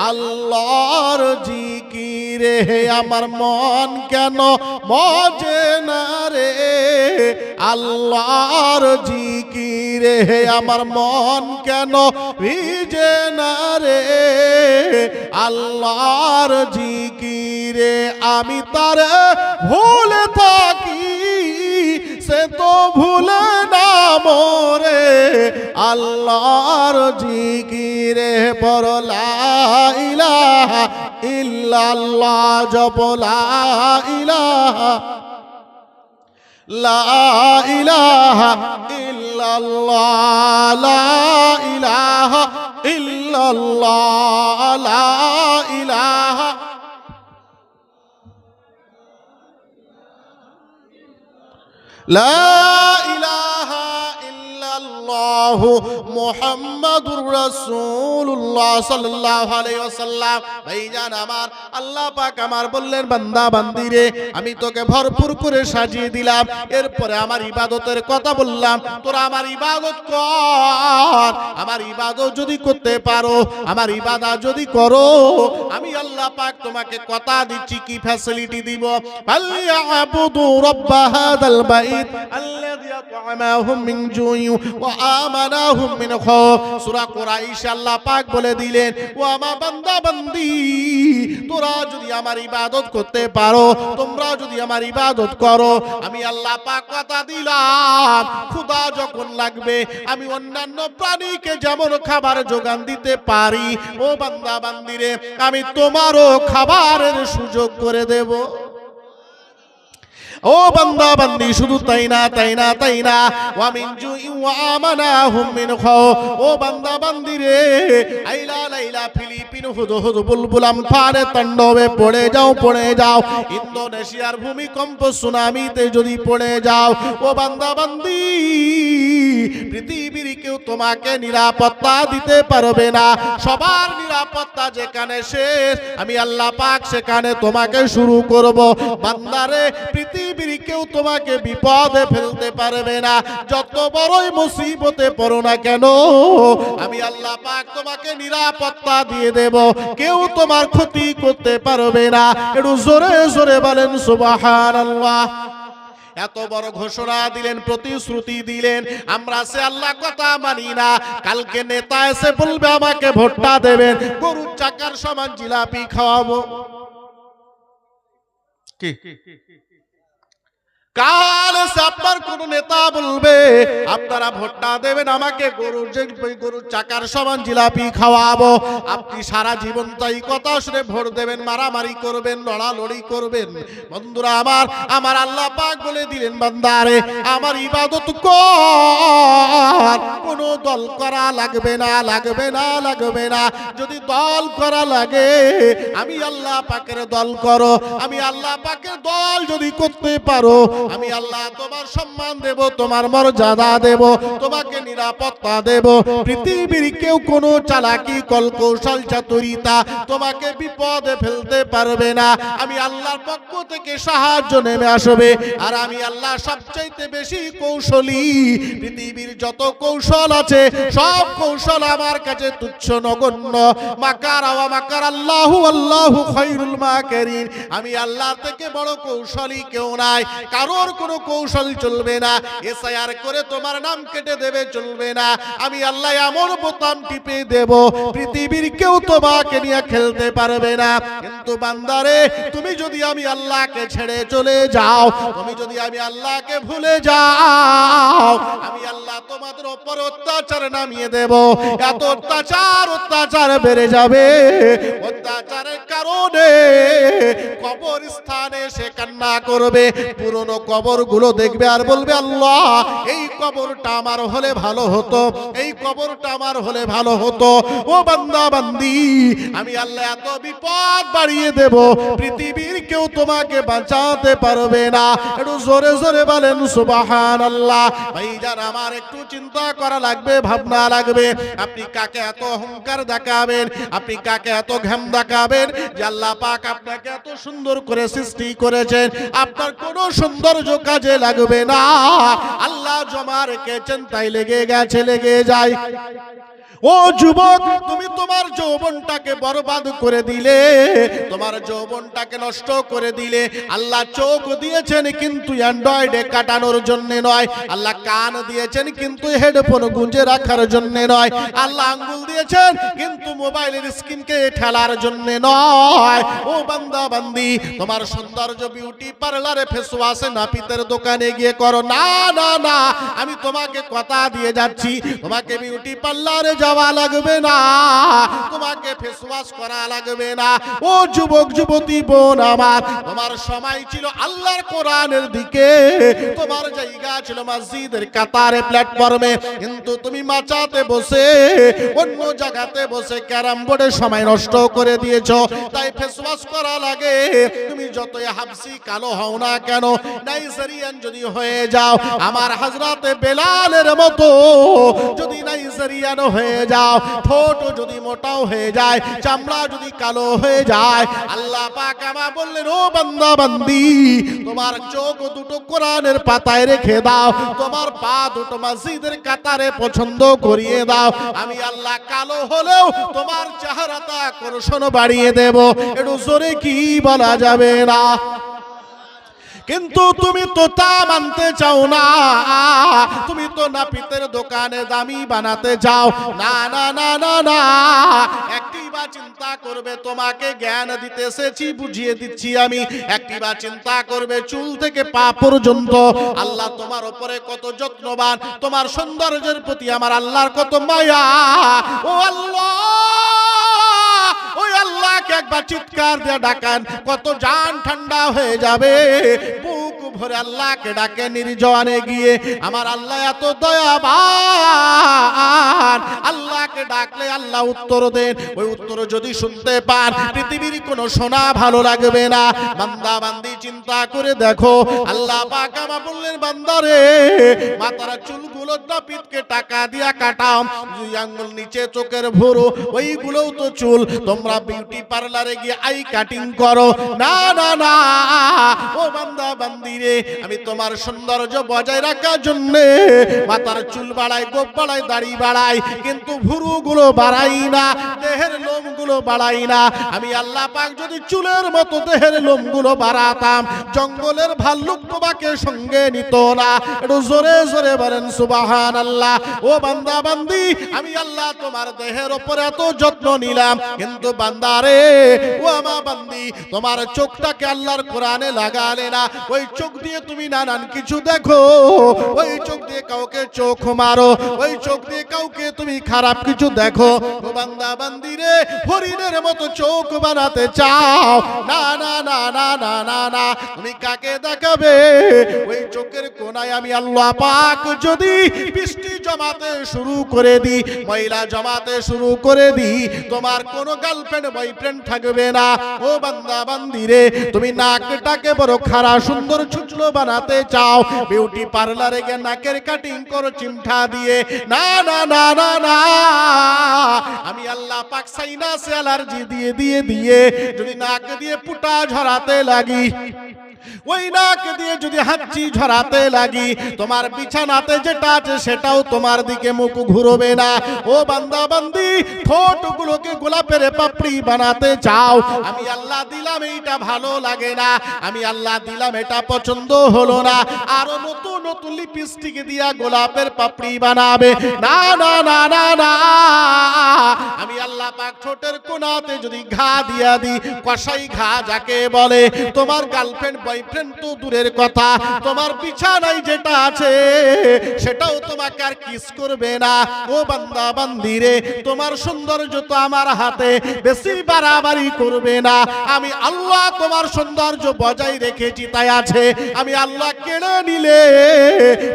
[SPEAKER 1] আল্লাহর জিকিরে আমার মন কেন মজে না রে, আল্লাহর জিকিরে আমার মন কেন ভিজে না রে, আল্লাহর জিকিরে আমি তারে ভুলে থাকি, সে তো ভুলে না মোরে, আল্লাহর জিকিরে পর লা ইলাহা ইল্লাল্লাহ জপ, লা ইলাহা লা ইলাহা ইল্লাল্লাহ, লা ইলাহা ইল্লাল্লাহ, লা ইলাহা লা ইলাহা ইল্লাল্লাহ মুহাম্মাদুর রাসূলুল্লাহ সাল্লাল্লাহু আলাইহি ওয়াসাল্লাম। ভাইজান আমার, আল্লাহ পাক আমার বললেন, বান্দা বান্দিরে আমি তোকে ভরপুর করে সাজিয়ে দিলাম, এরপরে আমার ইবাদতের কথা বললাম, তোরা আমার ইবাদত কর। আমার ইবাদত যদি করতে পারো, আমার ইবাদত যদি করো, আমি আল্লাহ পাক তোমাকে কথা দিচ্ছি কি ফ্যাসিলিটি দিব। ফালইয়াবুদু রাব্ব হাযাল বাইত আল্লাযী আত'আমাহুম মিন জু'ইন ওয়া আমানাহুম মিন খাউফ। সূরা কুরাইশ আল্লাহ পাক বলে দিলেন, ও আমার বান্দা বান্দি, তোরা যদি আমার ইবাদত করতে পারো, তোমরা যদি আমার ইবাদত করো, আমি আল্লাহ পাক কথা দিলাম, ক্ষুধা যখন লাগবে আমি অন্যান্য প্রাণীকে যেমন খাবার যোগান দিতে পারি, ও বান্দা বান্দিরে আমি তোমারও খাবারের সুযোগ করে দেব। ও বান্দা বান্দি, শুধু তাই না তাই না তাই না, ওয়া মিন জুই ওয়া আমানাহুম মিন খাউফ। ও বান্দা বান্দি রে, আইলা লাইলা ফিলিপিন হুদহুদ বুলবুল আমফানে তাণ্ডবে পড়ে যাও পড়ে যাও, ইন্দোনেশিয়ার ভূমিকম্প সুনামিতে যদি পড়ে যাও, ও বান্দা বান্দি পৃথিবীর কেউ তোমাকে নিরাপত্তা দিতে পারবে না, সবার নিরাপত্তা যেখানে শেষ আমি আল্লাহ পাক সেখানে তোমাকে শুরু করব। বান্দারে পৃথিবীর কেউ তোমাকে বিপদে ফেলতে পারবে না, যত বড়ই মুসিবতে পড়ো না কেন আমি আল্লাহ পাক তোমাকে নিরাপত্তা দিয়ে দেব, কেউ তোমার ক্ষতি করতে পারবে না। একটু জোরে জোরে বলেন সুবহানাল্লাহ। এত বড় ঘোষণা দিলেন, প্রতিশ্রুতি দিলেন, আমরা সে আল্লাহ কথা মানি না। কালকে নেতা এসে বলবে আমাকে ভোটটা দেবেন, গরুর চাকার সমান জিলাপি খাওয়াবো। কি কাল এসে আপনার কোন নেতা বলবে আপনারা ভোটটা দেবেন আমাকে, গরুর চাকার সমান জিলাপি খাওয়াবো, আপনি সারা জীবন তাই কথা শুনে ভোট দেবেন, মারামারি করবেন, লড়ালড়ি করবেন। বন্ধুরা আমার, আমার আল্লাহ পাক বলে দিলেন, বান্দারে আমার ইবাদত কর, কোন দল করা লাগবে না লাগবে না লাগবে না। যদি দল করা লাগে আমি আল্লাহ পাকের দল করো, আমি আল্লাহ পাকের দল যদি করতে পারো আমি আল্লাহ তোমার সম্মান দেব, তোমার মর্যাদা দেব, তোমাকে নিরাপত্তা দেব। পৃথিবীর কেউ কোনো চালাকি কলকৌশল চাতুরিতা তোমাকে বিপদে ফেলতে পারবে না। আমি আল্লাহর পক্ষ থেকে সাহায্য নেমে আসবে। আর আমি আল্লাহ সবচাইতে বেশি কৌশলী। পৃথিবীর যত কৌশল আছে সব কৌশল আমার কাছে তুচ্ছ নগণ্য। মাকারা ওয়া মাকার আল্লাহু আল্লাহু খায়রুল মাকিরিন। আমি আল্লাহ থেকে বড় কৌশলী কেউ নাই। কারোর কোনো কৌশল চলবে না। এসআইআর করে তোমার নাম কেটে দেবে চলবে না। আমি আল্লাহ এমন বোতাম টিপে দেব পৃথিবীর কেউ তোমাকে নিয়ে খেলতে পারবে না। কিন্তু বান্দারে, তুমি যদি আমি আল্লাহকে ছেড়ে চলে যাও, তুমি যদি আমি আল্লাহকে ভুলে যাও, আমি আল্লাহ তোমাদের উপর অত্যাচার নামিয়ে দেব। এত অত্যাচার বেড়ে যাবে। অত্যাচারের কারণে কবরস্থানে সে কান্না করবে। পুরনো কবরগুলো দেখবে আর বলবে, আল্লাহ এই কবরটা আমার হলে ভালো হতো, এই কবরটা আমার হলে ভালো হতো। ও বান্দা বান্দি, আমি আল্লাহ এত বিপদ বাড়িয়ে দেব পৃথিবীর কেউ তোমাকে বাঁচাতে পারবে না। একটু জোরে জোরে বলেন সুবহানাল্লাহ। ভাইজান আমার একটু চিন্তা করা লাগবে, ভাবনা লাগবে। আপনি কাকে এত অহংকার দেখাবেন? আপনি কাকে এত ঘাম দেখাবেন যে আল্লাহ পাক আপনাকে এত সুন্দর করে সৃষ্টি করেছেন? আপনার কোনো সৌন্দর্য কাজে লাগবে না। আল্লাহ জমা রেখেছেন তাই লেগে গেছে, লেগে যায়। ও যুবক, তুমি তোমার যৌবনটাকে বরবাদ করে দিলে, তোমার যৌবনটাকে নষ্ট করে দিলে। আল্লাহ চোখ দিয়েছেন কিন্তু অ্যান্ড্রয়েডে কাটানোর জন্য নয়। আল্লাহ কান দিয়েছেন কিন্তু হেডফোন গুঁজে রাখার জন্য নয়। আল্লাহ আঙ্গুল দিয়েছেন কিন্তু মোবাইলের স্ক্রিনকে ঠেলার জন্য নয়। ও বান্দা বান্দি, তোমার সৌন্দর্য বিউটি পার্লারে, ফেস ওয়াশে, নাপিতের দোকানে গিয়ে করো না। না না, আমি তোমাকে কথা দিয়ে যাচ্ছি, তোমাকে বিউটি পার্লারে যাওয়া লাগবে না, তোমাকে ফেস ওয়াশ করা লাগবে না। ও যুবক যুবতী বোন আমার, তোমার সময় ছিল আল্লাহর কোরআনের দিকে, তোমার জায়গা ছিল মসজিদের কাতারে, প্ল্যাটফর্মে। কিন্তু তুমি মাচাতে বসে, অন্য জায়গাতে বসে ক্যারাম বোর্ডে সময় নষ্ট করে দিয়েছো। তাই ফেস ওয়াশ করা লাগে। তুমি যতই হাবসি কালো হও না কেন, নাইজেরিয়ান যদি হয়ে যাও, আমার হযরতে বেলালের মতো যদি নাইজেরিয়ান হয়ে যাও, ঠোঁট যদি মোটাও হয়ে যায়, চামড়া যদি কালো হয়ে যায়, আল্লাহ পাক আমায় বললেন, ও বান্দা বান্দি, তোমার চোখ দুটো কোরআনের পাতায় রেখে দাও, তোমার পা দুটো মসজিদের কাতারে পছন্দ করিয়ে দাও। আমি আল্লাহ কালো হলেও তোমার চেহারাটা আকর্ষণ বাড়িয়ে দেব। একটু জোরে কি বলা যাবে না? কিন্তু তুমি তো তা মানতে চাও না। তুমি তো নাপিতের দোকানে দামি বানাতে চাও। না না না না না, একটিবার চিন্তা করবে, তোমাকে জ্ঞান দিতে এসেছি, বুঝিয়ে দিচ্ছি আমি। একটিবার চিন্তা করবে, চুল থেকে পা পর্যন্ত আল্লাহ তোমার উপরে কত যত্নবান, তোমার সৌন্দর্যের প্রতি আমার আল্লাহর কত মায়া। ও আল্লাহ, ওই আল্লাহকে একবার চিৎকার দিয়ে ডাকান, কত জান ঠান্ডা হয়ে যাবে। বুক ভরে আল্লাহকে ডাকে নির্জনে গিয়ে। আমার আল্লাহ এত দয়াবান, আল্লাহকে ডাকলে আল্লাহ উত্তর দেন। ওই উত্তর যদি শুনতে পান, পৃথিবীর কোনো সোনা ভালো লাগবে না। বান্দা বান্দি চিন্তা করে দেখো, আল্লাহ পাক আমাকে বললেন, বান্দারে, মাথার চুলগুলো নাপিতকে টাকা দিয়া কাটাও, দুই আঙ্গুল নিচে চোখের ভুরু, ওইগুলোও তো চুল। তোমরা বিউটি পার্লারে গিয়ে আই কাটিং করো। না না না, ও বান্দা বান্দিরে, আমি তোমার সৌন্দর্য বজায় রাখার জন্য মাথার চুল বাড়াই, গোপ বাড়াই, দাড়ি বাড়াই, কিন্তু ভুরুগুলো বাড়াই না, দেহের লোমগুলো বাড়াই না। আমি আল্লাহ পাক যদি চুলের মতো দেহের লোমগুলো বাড়াতাম, জঙ্গলের ভাল্লুক তোমাকে সঙ্গে নিত না। একটু জোরে জোরে বলেন সুবহানাল্লাহ। ও বান্দা বান্দি, আমি আল্লাহ তোমার দেহের উপর এত যত্ন নিলাম, কিন্তু বান্দারে, ও আমার বান্দি, তোমার চোখটাকে আল্লাহর কোরআনে লাগালে না। ওই চোখ দিয়ে তুমি নানান কিছু দেখো, ওই চোখ দিয়ে কাউকে চোখ মারো, ওই চোখ দিয়ে কাউকে তুমি খারাপ কিছু দেখো। ও বান্দা বান্দি রে, ও হরিণের মতো চোখ বানাতে চাও, না না না না না না না, তুমি কাকে দেখাবে? ওই চোখের কোনায় আমি আল্লাহ পাক যদি বৃষ্টি জমাতে শুরু করে দিই, ময়লা জমাতে শুরু করে দিই, তোমার কোনো গার্লফ্রেন্ড বয়ফ্রেন্ড থাকবে না। ও বান্দা বান্দি রে, তুমি নাকটাকে বড় খারা সুন্দর ছুচলো বানাতে চাও, বিউটি পার্লারে গিয়ে নাকের কাটিং করো চিমঠা দিয়ে, না না না না না, আমি আল্লাহ পাক সাইনাস অ্যালার্জি দিয়ে দিয়ে দিয়ে যদি নাক দিয়ে পুটা ঝরাতে লাগি, ওই নাক দিয়ে যদি হাঁচি ঝরাতে লাগি, তোমার বিছানাতে যেটা আছে সেটাও তোমার দিকে মুখ ঘুরবে না। ও বান্দা বান্দি, ঠোঁটগুলোকে গোলাপের পাপড়ি বানাতে চাও, আমি আল্লাহ দিলাম এইটা ভালো লাগে না, আমি আল্লাহ দিলাম এটা পছন্দ হলো না, আরো নতুন নতুন লিপস্টিক দিয়া গোলাপের পাপড়ি বানাবে, না না না না না, আমি আল্লাহ পাক ঠোঁটের কোনাতে যদি ঘা দিয়া দিই, কষাই ঘা যাকে বলে, তোমার গার্লফ্রেন্ড বয়ফ্রেন্ড তো দূরের কথা, তোমার বিছানায় যেটা আছে সেটাও তোমাকে আর কিস করবে না। ও বান্দা বান্দি রে, তোমার সৌন্দর্য তো আমার হাতে, বেশি বাড়াবাড়ি করবে না, আমি আল্লাহ তোমার সৌন্দর্য বজায় রেখেছি তাই আছে, আমি আল্লাহ কেড়ে নিলে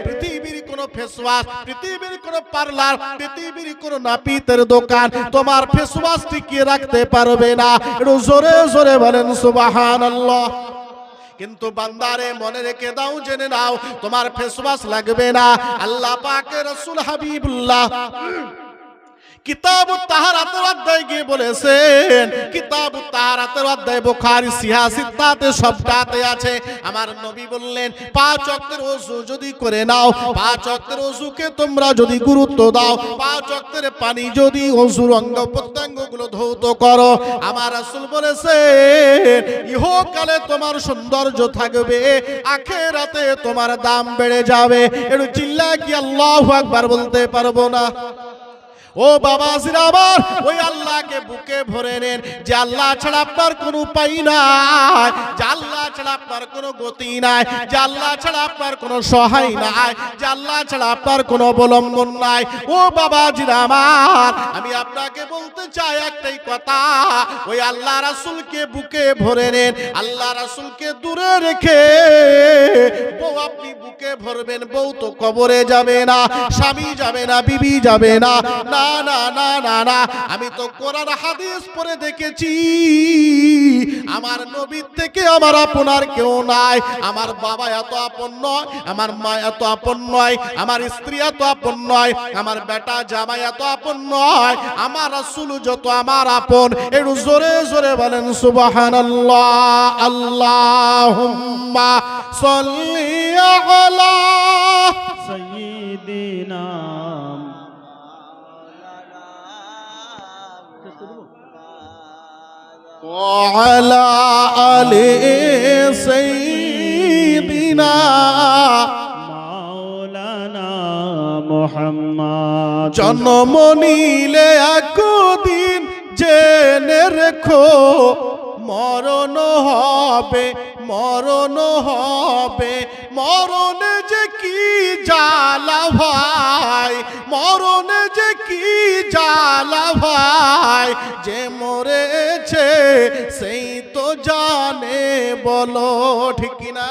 [SPEAKER 1] পৃথিবীর কোনো ফেস ওয়াশ, পৃথিবীর কোনো পার্লার, পৃথিবীর কোনো নাপিতের দোকান তোমার ফেস ওয়াশ টিকিয়ে রাখতে পারবে না। একটু জোরে জোরে বলেন সুবহানাল্লাহ। কিন্তু বান্দারে মনে রেখে দাও, জেনে নাও, তোমার ফেস ওয়াশ লাগবে না। আল্লাহ পাকের রাসূল হাবিবুল্লাহ কিতাবুত তাহারাতের অধ্যায়ে গিয়ে বলেছেন, কিতাবুত তাহারাতের অধ্যায় বুখারী সিহা সিত্তাতে সবটাতে আছে, আমার নবী বললেন 5 ওয়াক্তের ওযু যদি করে নাও, 5 ওয়াক্তের ওযুকে তোমরা যদি গুরুত্ব দাও, 5 ওয়াক্তের পানি যদি ওযুর অঙ্গ প্রত্যঙ্গগুলো ধৌত করো, আমার রাসূল বলেছেন ইহকালে তোমার সৌন্দর্য থাকবে, আখিরাতে তোমার দাম বেড়ে যাবে। একটু চিল্লা কি আল্লাহু আকবার বলতে পারবো না? ও বাবাজিরা আমার, ওই আল্লাহকে বুকে ভরে নেন, যে আল্লাহ ছাড়া আপনার কোনো উপায় নাই, যে আল্লাহ ছাড়া আপনার কোনো গতি নাই, যে আল্লাহ ছাড়া আপনার কোনো সহায় নাই, যে আল্লাহ ছাড়া আপনার কোনো অবলম্বন নাই। ও বাবাজিরা আমার, আমি আপনাকে বলতে চাই একটাই কথা, ওই আল্লাহ রাসূলকে বুকে ভরে নেন, আল্লাহ রাসূলকে দূরে রেখে বউ আপনি বুকে ভরবেন, বউ তো কবরে যাবে না, স্বামী যাবে না, বিবি যাবে না, না না না না না, আমি তো কোরআন হাদিস পড়ে দেখেছি, আমার নবীর থেকে আমার আপনার কেউ নাই, আমার বাবা এত আপন নয়, আমার মা এত আপন নয়, আমার স্ত্রী এত আপন নয়, আমার বেটা জামাই এত আপন নয়, আমার রাসূল যত আমার আপন। একটু জোরে জোরে বলেন সুবহানাল্লাহ। আল্লাহুম্মা সাল্লি আলা
[SPEAKER 2] সাইয়্যিদিনা
[SPEAKER 1] وعلى آل سيدنا
[SPEAKER 2] মাওলানা মুহাম্মদ।
[SPEAKER 1] জন্ম নিলে একদিন জেনে রেখো, মরণ হবে, মরণ হবে, মরণে যে কি জ্বালা ভাই, মরণে যে কি জ্বালা ভাই, যে মরেছে সেই তো জানে, বলো ঠিক কিনা?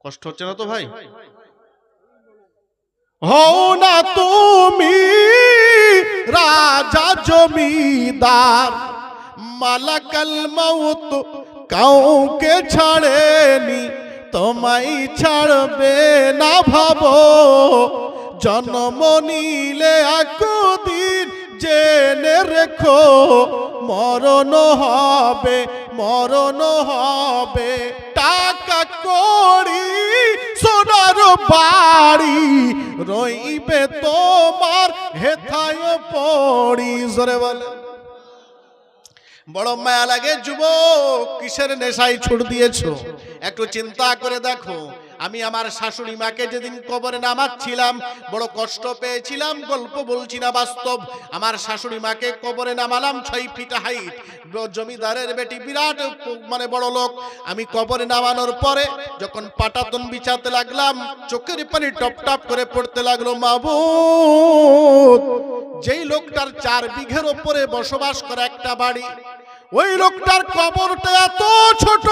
[SPEAKER 1] কষ্ট হচ্ছে না তো ভাই? হও না তুমি রাজা জমিদার, মালাকাল মউত কাউকে ছাড়েনি, তোমায় ছাড়বে না ভাবো, জন্ম নিলে একদিন জেনে রেখো, মরণ হবে, মরণ হবে, টাকা কড়ি সোনার বাড়ি রইবে তোমার হেথায় পড়ি। জোরে বলে বড় মায়া লাগে যুবক, কিসের নেশায় ছুট দিয়েছো? একটু চিন্তা করে দেখো, আমি আমার শাশুড়ি মাকে যেদিন কবরে নামাচ্ছিলাম বড় কষ্ট পেয়েছিলাম, গল্প বলছি না বাস্তব। আমার শাশুড়ি মাকে কবরে নামালাম 6 ফিট হাইট, জমিদারের বেটি, বিরাট মানে বড় লোক। আমি কবরে নামানোর পরে যখন পাটাতন বিছাতে লাগলাম, চোখের পানি টপ টপ করে পড়তে লাগলো। মাবুদ, যেই লোকটার 4 বিঘের উপরে বসবাস করে একটা বাড়ি, ওই লোকটার কবরটা এত ছোট,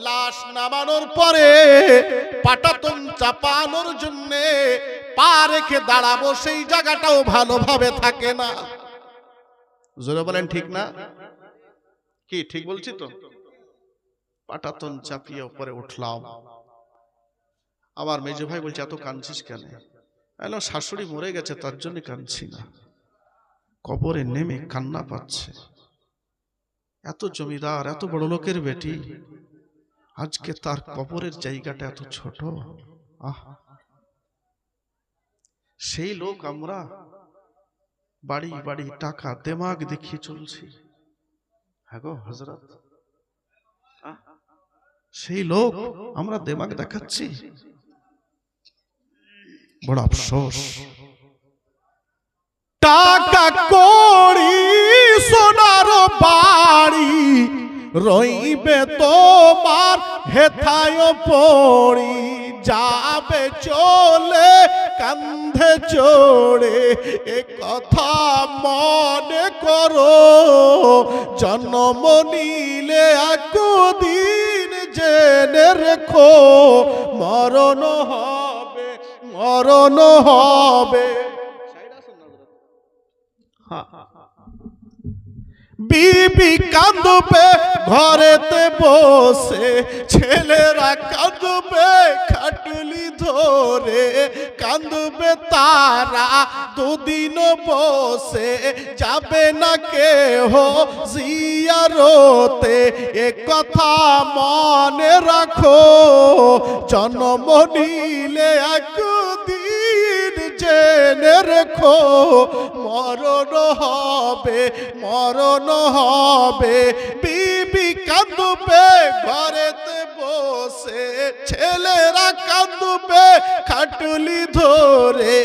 [SPEAKER 1] লাশ নামানোর পরে পাটাতন চাপানোর জন্য পা রেখে দাঁড়াবো সেই জায়গাটাও ভালোভাবে থাকে না। জোরে বলেন ঠিক না? কি ঠিক বলছি তো? পাটাতন চাপিয়ে উপরে উঠলাম। আমার মেজো ভাই বলছে এত কাঁদছিস কেন? এলো শাশুড়ি মরে গেছে তার জন্য কাঁদছি না, কবরে নেমে কান্না পাচ্ছে। এত জমিদার, এত বড় লোকের বেটি, আজকে তার কবরের জায়গাটা এত ছোট। আহ, সেই লোক আমরা বাড়ি বাড়ি টাকা দেমাগ দেখিয়ে চলছি। হ্যাঁ গো হযরত, সেই লোক আমরা দেমাগ দেখাচ্ছি, বড় আফসোস। টাকা কড়ি সোনার বাড়ি রইবে তোমার হেথায় পড়ি, যাবে চলে কান্ধে চড়ে, এ কথা মনে করো, জন্ম নিলে একদিন জেনে রেখো, মরণ হবে, মরণ হবে। বিবি কাঁদবে ঘরেতে বসে, ছেলেরা কাঁদবে খাটলি ধরে, কাঁদবে তারা দুদিন বসে, যাবে না কেহ জিয়ারতে, এ কথা মনে রাখো, জন্ম নিলে একদিন জেনে রেখো, মরণ হবে, মরণ হবে। বিবি কাঁদবে ঘরেতে বসে, ছেলেরা কাঁদবে খাটলি ধরে,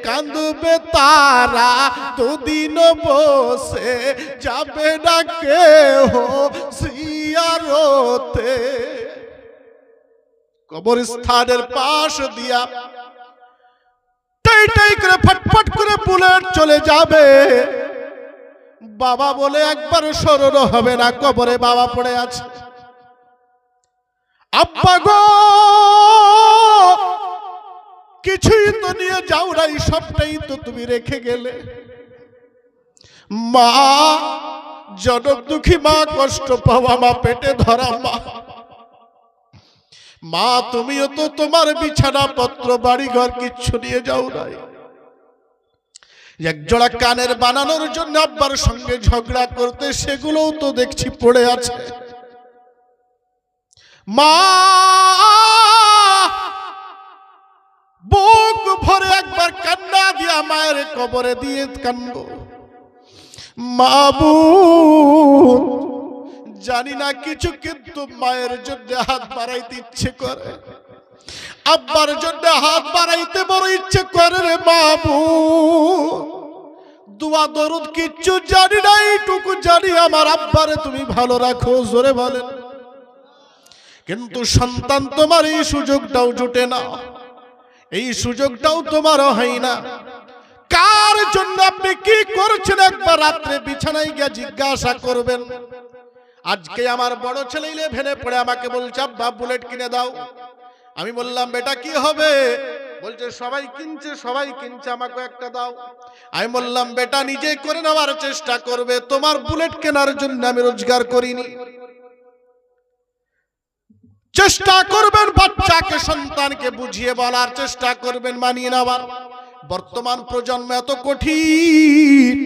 [SPEAKER 1] কাঁদবে তারা দুদিন বসে, যাবে না কেহ জিয়ারতে। কবরস্থানের পাশ দিয়া টাই টাই করে ফটফট করে বুলেট চলে যাবে, বাবা বলে একবার স্মরণ হবে না, কবরে বাবা পড়ে আছে। আব্বা গো কিছুই তো নিয়ে যাও নাই, সবটাই তো তুমি রেখে গেলে। মা জনম দুঃখী মা, কষ্ট পাওয়া মা, পেটে ধরা মা, মা তুমিও তো তোমার বিছানা পত্র বাড়ি ঘর কিচ্ছু নিয়ে যাও নাই। এক জোড়া কানের বানানোর জন্য আব্বার সঙ্গে ঝগড়া করতে, সেগুলোও তো দেখছি পড়ে আছে। মা বুক ভরে একবার কান্না দিয়া মায়ের কবরে দিয়ে কান্দো। মাবুদ জানি না কিছু, কিন্তু মায়ের জন্য হাত বাড়াইতে ইচ্ছে করে, আব্বার জন্য হাত বাড়াইতে বড় ইচ্ছে করে রে মাবুদ। দোয়া দরুদ কিচ্ছু জানি না, এইটুকু জানি আমার আব্বারে তুমি ভালো রাখো। জোরে বলেন। কিন্তু সন্তান তোমার এই সুযোগটাও জুটে না, এই সুযোগটাও তোমারও হয় না। কার জন্য আপনি কি করছেন একবার রাত্রে বিছানায় গিয়ে জিজ্ঞাসা করবেন। আজকে আমার বড় ছেলে 11-এ পড়ে আমাকে বলছে আব্বা বুলেট কিনে দাও। আমি বললাম বেটা কি হবে? বলছে সবাই কিনছে, সবাই কিনছে, আমাকে একটা দাও। আমি বললাম বেটা নিজে করে নেওয়ার চেষ্টা করবে, তোমার বুলেট কেনার জন্য আমি রোজগার করিনি। চেষ্টা করবেন বাচ্চাকে, সন্তানকে বুঝিয়ে বলার চেষ্টা করবেন, মানিয়ে নেওয়ার। বর্তমান প্রজন্ম এত কঠিন,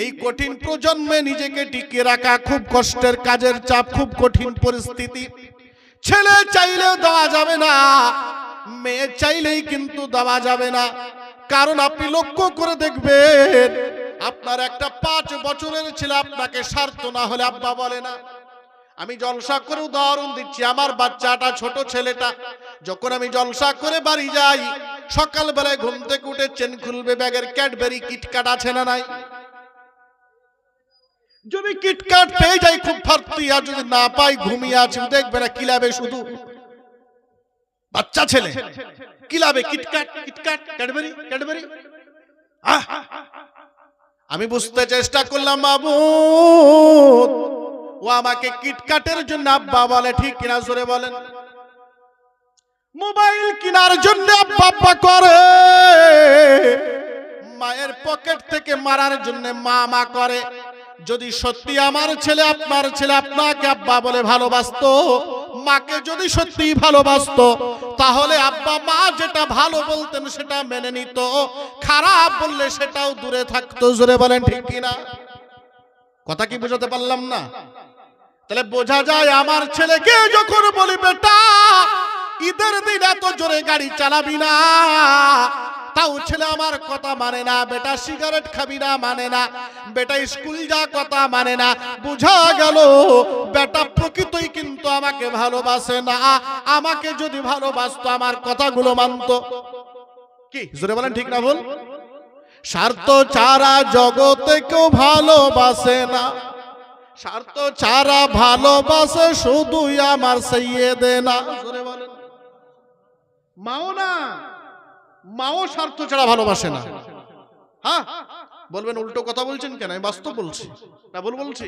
[SPEAKER 1] এই কঠিন প্রজন্মে নিজেকে টিকিয়ে রাখা খুব কষ্টের কাজের চাপ, খুব কঠিন পরিস্থিতি। ছেলে চাইলেও দেওয়া যাবে না, মেয়ে চাইলেই কিন্তু দেওয়া যাবে না। কারণ আপনি লক্ষ্য করে দেখবেন, আপনার একটা 5 বছরের ছেলে আপনাকে স্বার্থ না হলে আব্বা বলে না। আমি জলসা করে উদাহরণ দিচ্ছি, আমার বাচ্চাটা ছোট ছেলেটা যখন আমি জলসা করে বাড়ি যাই, সকালবেলায় ঘুম থেকে উঠে চেন খুলবে, ব্যাগের ক্যাডবেরি কিটকাট আছে না নাই? যদি কিটকাট পেয়ে যাই খুব ফার্তি, আর যদি না পাই ঘুমিয়ে আছে, দেখবে না কিলাবে শুধু। বাচ্চা ছেলে কি লাভে কিটক্যাট কিটক্যাট ক্যাডবেরি ক্যাডবেরি। আমি বুঝতে চেষ্টা করলাম মাবুদ ও আমাকে কিটক্যাটের জন্য আব্বা বলে, ঠিক কিনা জোরে বলেন। মোবাইল কেনার জন্য আব্বা আব্বা করে, মায়ের পকেট থেকে মারার জন্য মা মা করে। যদি সত্যি আমার ছেলে আপনার ছেলে আপনাকে আব্বা বলে ভালোবাসতো, মাকে যদি সত্যি ভালোবাসতো, তাহলে আব্বা মা যেটা ভালো বলতেন সেটা মেনে নিত, খারাপ বললে সেটাও দূরে থাকতো। জোরে বলেন ঠিক কিনা? কথা কি বোঝাতে পারলাম না? তাহলে বোঝা যায় আমার ছেলেকে যখন বলি বেটা ঈদের দিন এত জোরে গাড়ি চালাবি না, তাও ছেলে আমার কথা মানে না। বেটা সিগারেট খাবি না, মানে না। বেটা স্কুল যা, কথা মানে না। বুঝা গেল বেটা প্রকৃতই কিন্তু আমাকে ভালোবাসে না। আমাকে যদি ভালোবাসতো আমার কথাগুলো মানতো। কি জোরে বলেন ঠিক না ভুল? স্বার্থ ছাড়া জগতে কেউ ভালোবাসে না, স্বার্থ ছাড়া ভালোবাসে শুধুই আমার সাইয়েদেনা। জোরে বলেন। মাও না, মাও স্বার্থ ছাড়া ভালোবাসে না। হ্যাঁ বলবেন উল্টো কথা বলছেন কেন? আমি বাস্তব বলছি না ভুল বলছি?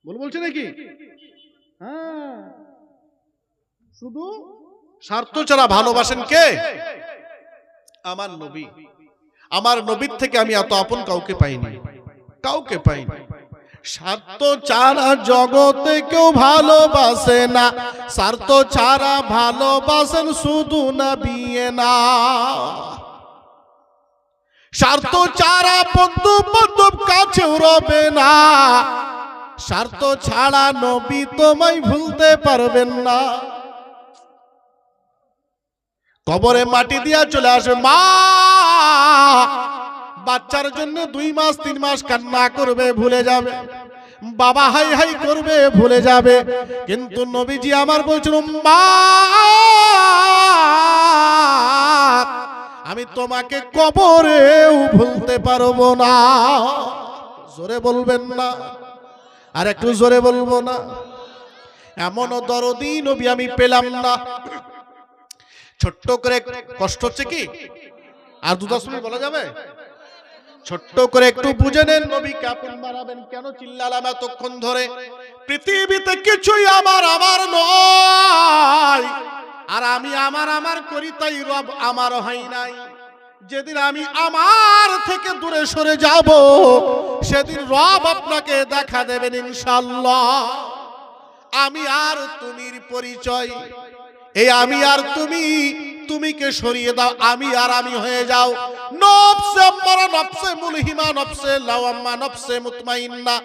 [SPEAKER 1] ভুল বলছি নাকি? হ্যাঁ, শুধু স্বার্থ ছাড়া ভালোবাসেন কে? আমার নবী। আমার নবীর থেকে আমি এত আপন কাউকে পাইনি, কাউকে পাইনি। স্বার্থ ছাড়া জগতে কেউ ভালোবাসে না, স্বার্থ ছাড়া ভালোবাসেন শুধু নবী না। স্বার্থ ছাড়া বন্ধু বান্ধব কাছেও রবে না, স্বার্থ ছাড়া নবী তোমায় ভুলতে পারবেন না। কবরে মাটি দিয়া চলে আসে মা, বাচ্চার জন্য 2 মাস 3 মাস কান্না করবে, ভুলে যাবে। বাবা হাই হাই করবে, ভুলে যাবে। কিন্তু নবীজি আমার বলছেন মা আমি তোমাকে কবরেও ভুলতে পারবো না। জোরে বলবেন না? আর একটু জোরে বলবো না? এমন দরদি নবী আমি পেলাম না। ছোট্ট করে কষ্ট হচ্ছে কি? আর 2-10 মিনিট বলা যাবে? ছোট্ট করে একটু বুঝে নেন, নবীকে আপন বানাবেন কেন চিল্লালাম এতক্ষণ ধরে? পৃথিবীতে কিছুই আমার আমার নয়, আর আমি আমার আমার করি তাই রব আমার হয় নাই। যেদিন আমি আমার থেকে দূরে সরে যাব, সেদিন রব আপনাকে দেখা দেবেন ইনশাআল্লাহ। আমি আর তুমির পরিচয়, এই আমি আর তুমি, তুমিকে সরিয়ে দাও, আমি আর আমি হয়ে যাও। নফসে আম্মারা, নফসে মুলহিমা, নফসে লাওয়াম্মা, নফসে মুতমাইন্না,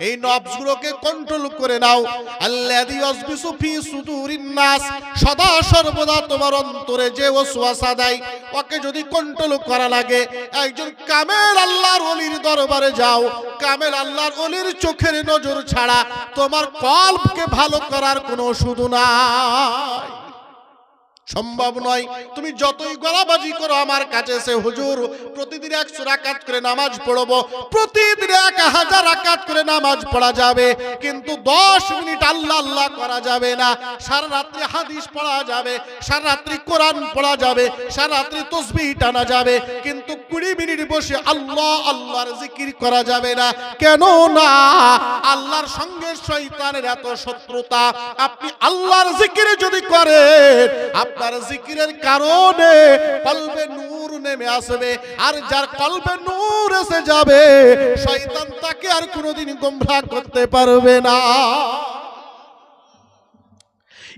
[SPEAKER 1] এই নফসগুলোকে কন্ট্রোল করে নাও। আল্লাযী ইয়াসবিসু ফি সুদুরিন নাস, সদা সর্বদা তোমার অন্তরে যে ওয়াসওয়াসা দেয়, ওকে যদি কন্ট্রোল করা লাগে, একজন কামেল আল্লাহর ওলির দরবারে যাও। কামেল আল্লাহর ওলির চোখের নজর ছাড়া তোমার কলবকে ভালো করার কোনো ওষুধ নাই, সম্ভব নয়। তুমি যতই গলাবাজি করো আমার কাছে এসে হুজুর প্রতিদিন 100 রাকাত করে নামাজ পড়বো, প্রতিদিন 1000 রাকাত করে নামাজ পড়া যাবে, কিন্তু 10 মিনিট আল্লাহ আল্লাহ করা যাবে না। সারা রাত্রি হাদিস পড়া যাবে, সারা রাত্রি কোরআন পড়া যাবে, সারা রাত্রি তাসবিহ টানা যাবে, কিন্তু 20 মিনিট বসে আল্লাহ আল্লাহর জিকির করা যাবে না। কেন না? আল্লাহর সঙ্গে শয়তানের এত শত্রুতা। আপনি আল্লাহর জিকির যদি করেন, আপনার জিকিরের কারণে কলবে নূর নেমে আসবে, আর যার কলবে নূর এসে যাবে, শয়তান তাকে আর কোনোদিন গোমরাহ করতে পারবে না।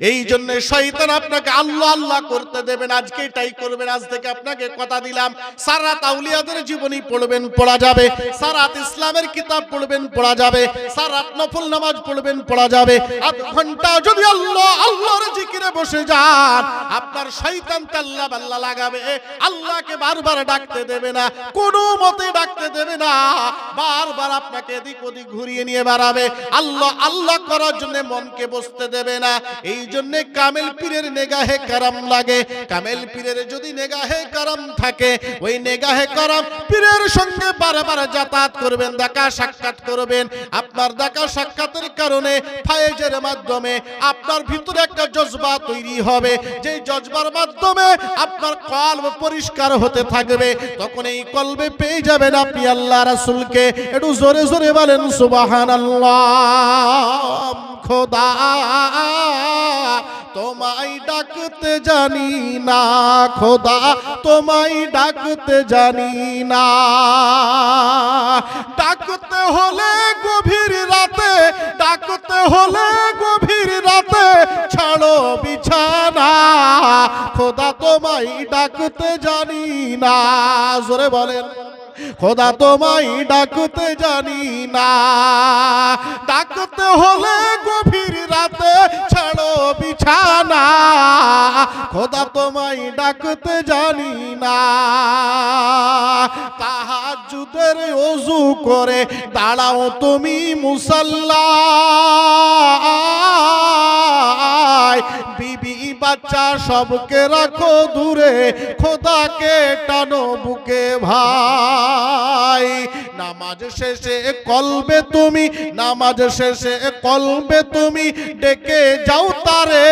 [SPEAKER 1] এই জন্য শয়তান আপনাকে আল্লাহ আল্লাহ করতে দেবেন। আজকে এটাই করবেন। আজ থেকে আপনাকে কথা দিলাম, সারা রাত আউলিয়াদের জীবনী পড়বেন, পড়া যাবে। সারা রাত ইসলামের কিতাব পড়বেন, পড়া যাবে। সারা রাত নফল নামাজ পড়বেন, পড়া যাবে। আধ ঘন্টা যদি আল্লাহ আল্লাহর জিকিরে বসে যান, আপনার শয়তান আল্লাহ আল্লাহ লাগাবে, আল্লাহকে বারবার ডাকতে দেবে না, কোনো মতে ডাকতে দেবে না, বারবার আপনাকে এদিক ওদিক ঘুরিয়ে নিয়ে বেড়াবে, আল্লাহ আল্লাহ করার জন্য মনকে বসতে দেবে না। এই এই জন্য কামেল পীরের নেগাহে কারাম লাগে। কামেল পীরের যদি নেগাহে কারাম থাকে, ওই নেগাহে কারাম পীরের সঙ্গে বারবার যাতায়াত করবেন, দেখা সাক্ষাৎ করবেন। আপনার দেখা সাক্ষাতের কারণে ফায়েজের মাধ্যমে আপনার ভিতরে একটা জজবা তৈরি হবে, যে জজবার মাধ্যমে আপনার কলব পরিষ্কার হতে থাকবে। তখন এই কলবে পেয়ে যাবেন আপনি আল্লাহ রাসূলকে। একটু জোরে জোরে বলেন সুবহানাল্লাহ। খোদা তোমায় ডাকতে জানি না, খোদা তোমায় ডাকতে জানি না। ডাকতে হলে গভীর রাতে, ডাকতে হলে গভীর রাতে ছাড়ো বিছানা, খোদা তোমায় ডাকতে জানি না। জোরে বলেন, খোদা তোমায় ডাকতে জানি না। ডাকতে হলে গভীর রাতে ছাড়ো বিছানা, খোদা তোমায় ডাকতে জানি না। তাহাজ্জুদের ওযু করে দাঁড়াও তুমি মুসাল্লায়, বিবি বাচ্চা সবকে রাখো দূরে, খোদাকে টানো বুকে ভাই। নামাজ শেষে কলবে তুমি, নামাজ শেষে কলবে তুমি ডেকে যাও তারে।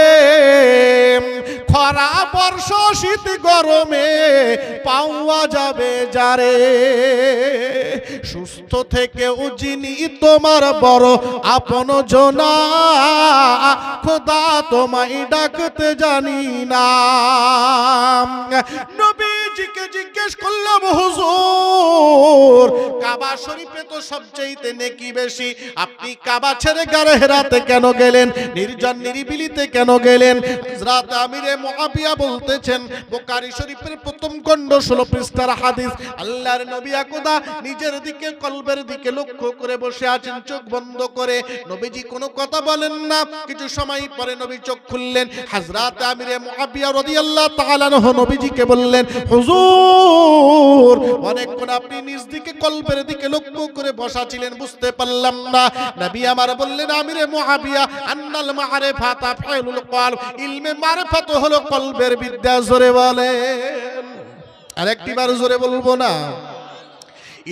[SPEAKER 1] খরা বর্ষ শীত গরমে পাওয়া যাবে যারে, সুস্থ থেকেও যিনি তোমার বড় আপন জনা, খোদা তোমায় ডাকতে জানি না। নবীজিকে জিজ্ঞেস করলাম, হুজুর কাবা শরীফে তো সবচেয়ে নেকি বেশি, আপনি কাবা ছেড়ে গারে হেরাতে কেন গেলেন, নির্জন নিরিবিলিতে কেন গেলেন? হযরত আমিরে মুআবিয়া বলতেছেন, বুখারী শরীফের প্রথম খণ্ড 16 পৃষ্ঠার হাদিস, আল্লাহর নবী আকদা নিজের দিকে কলবের দিকে লক্ষ্য করে বসে আছেন চোখ বন্ধ করে। নবীজি কোনো কথা বলেন না। কিছু সময় পরে নবী চোখ খুললেন। হযরত আমিরে মুআবিয়া রাদিয়াল্লাহু তাআলা আনহু নবীজিকে বললেন, হুজুর অনেকক্ষণ আপনি নিজ দিকে কলবের দিকে লক্ষ্য করে বসা ছিলেন, বুঝতে পারলাম না। নবী আমার বললেন, আমিরে মুআবিয়া আন্নাল মারিফাতা ফাইলুল কলব, ইলমে মারিফাত হলো কলবের বিদ্যা। জোরে বলেন, আরেকটি বার জোরে বলবো না?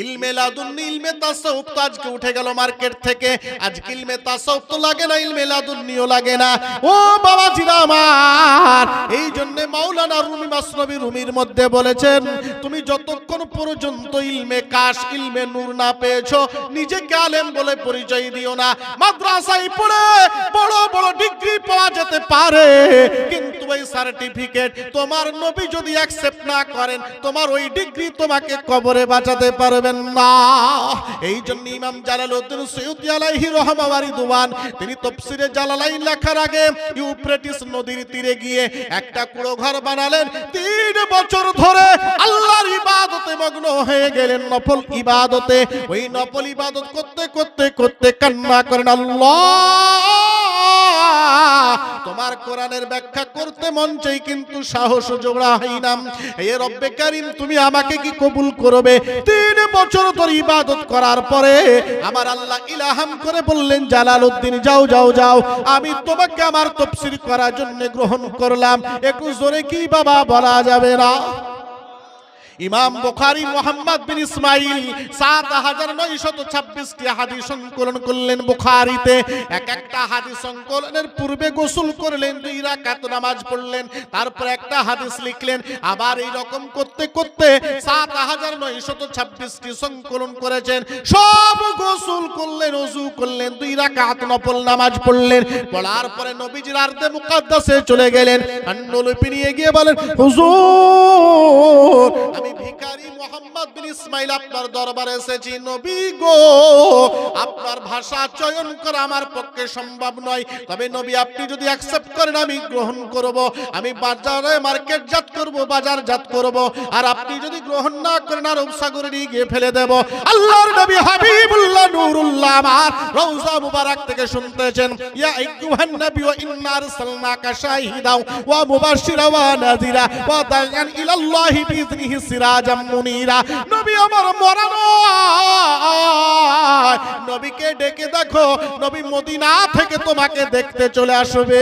[SPEAKER 1] ইলমে লাদুন্নি, ইলমে তাসাউফ তো আজকে উঠে গেল মার্কেট থেকে। আজকে ইলমে তাসাউফ তো লাগে না, ইলমে লাদুন্নিও লাগে না। ও বাবাজিরা আমার, এই জন্য মাওলানা রুমি মাসনবী রুমির মধ্যে বলেছেন, তুমি যতক্ষণ পর্যন্ত ইলমে কাশ, ইলমে নূর না পেয়েছো, নিজেকে আলেম বলে পরিচয় দিও না। মাদ্রাসায় পড়ে বড় বড় ডিগ্রি পাওয়া যেতে পারে, কিন্তু ওই সার্টিফিকেট তোমার নবী যদি অ্যাকসেপ্ট না করেন, তোমার ওই ডিগ্রি তোমাকে কবরে বাঁচাতে পারে না। এই জন্য ইমাম জালালউদ্দিন সৈয়দী আলাইহি রহমা ওয়া রিদওয়ান তিনি তাফসীরে জালালাইন লেখার আগে ইউফ্রেটিস নদীর তীরে গিয়ে একটা কুড়ো ঘর বানালেন। 3 বছর ধরে আল্লাহর ইবাদতে মগ্ন হয়ে গেলেন, নফল ইবাদতে। ওই নফল ইবাদত করতে করতে করতে কান্না করেন, আল্লাহ তোমার কোরআনের ব্যাখ্যা করতে মন চাই, কিন্তু সাহস জোড়া হয় না। হে রব্বে কারীম, তুমি আমাকে কি কবুল করবে? 3 বছর ধরে ইবাদত করার পরে আমার আল্লাহ ইলহাম করে বললেন, জালালউদ্দিন যাও যাও যাও, আমি তোমাকে আমার তাফসীর করার জন্য গ্রহণ করলাম। একটু জোরে কি বাবা বলা যাবে না? ইমাম বুখারী মুহাম্মদ বিন ইসমাইল 7926টি হাদিস সংকলন করলেন বুখারীতে। এক একটা হাদিস সংকলনের পূর্বে গোসল করলেন, 2 রাকাত নামাজ পড়লেন, তারপর একটা হাদিস লিখলেন। আবার এই রকম করতে করতে 7926টি সংকলন করেছেন। সব গোসল করলেন, ওযু করলেন, 2 রাকাত নফল নামাজ পড়লেন। পড়ার পরে নবীজির আরদে মুকাদ্দাসে চলে গেলেন। আন্নলিপি নিয়ে গিয়ে বলেন, হুজুর আমি ভিখারি মুহাম্মদ বিন ইসমাইল আপনার দরবারে এসেছি। নবী গো, আপনার ভাষা চয়ন করা আমার পক্ষে সম্ভব নয়, তবে নবী আপনি যদি অ্যাকসেপ্ট করেন আমি গ্রহণ করব। আমি বাজারে মার্কেটজাত করব, বাজারজাত করব। আর আপনি যদি গ্রহণ না করেন আর উপসাগরে নিয়ে গিয়ে ফেলে দেব। আল্লাহর নবী হাবিবুল্লাহ নূরুল্লাহ আমার রওজা মুবারক থেকে শুনতেছেন, ইয়া আইয়ুহান নবী ওয়া ইন্না আরসালনাকা শাহিদাও ওয়া মুবাশশিরা ওয়া নাযিরা ওয়া দাইয়ান ইলাল্লাহি বিইذনিহি সিরাজাম মুনীরা। নবী আমার মরা নয়, নবীকে ডেকে দেখো, নবী মদিনা থেকে তোমাকে দেখতে চলে আসবে।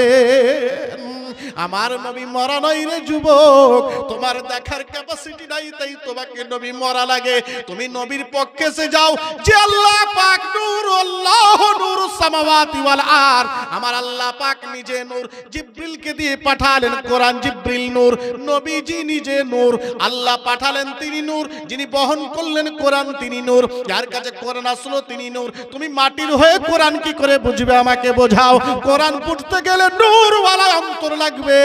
[SPEAKER 1] আমার নবী মরা নয় রে যুবক, তোমার দেখার ক্যাপাসিটি নাই, তাই তোমাকে নবী মরা লাগে। তুমি নবীর পক্ষে এসে যাও, যে আল্লাহ পাক নূর, আল্লাহ নূর সামাওয়াতি ওয়াল আরদ, আমার আল্লাহ পাক নিজে নূর, জিবরিলকে দিয়ে পাঠালেন কোরআন, জিবরিল নূর, নবীজি নিজে নূর, আল্লাহ পাঠালেন তিনি নূর, যিনি বহন করলেন কোরআন তিনি নূর, যার কাছে কোরআন আসলো তিনি নূর। তুমি মাটির হয়ে কোরআন কি করে বুঝবে, আমাকে বোঝাও। কোরআন বুঝতে গেলে নূরওয়ালা অন্তর লাগবে,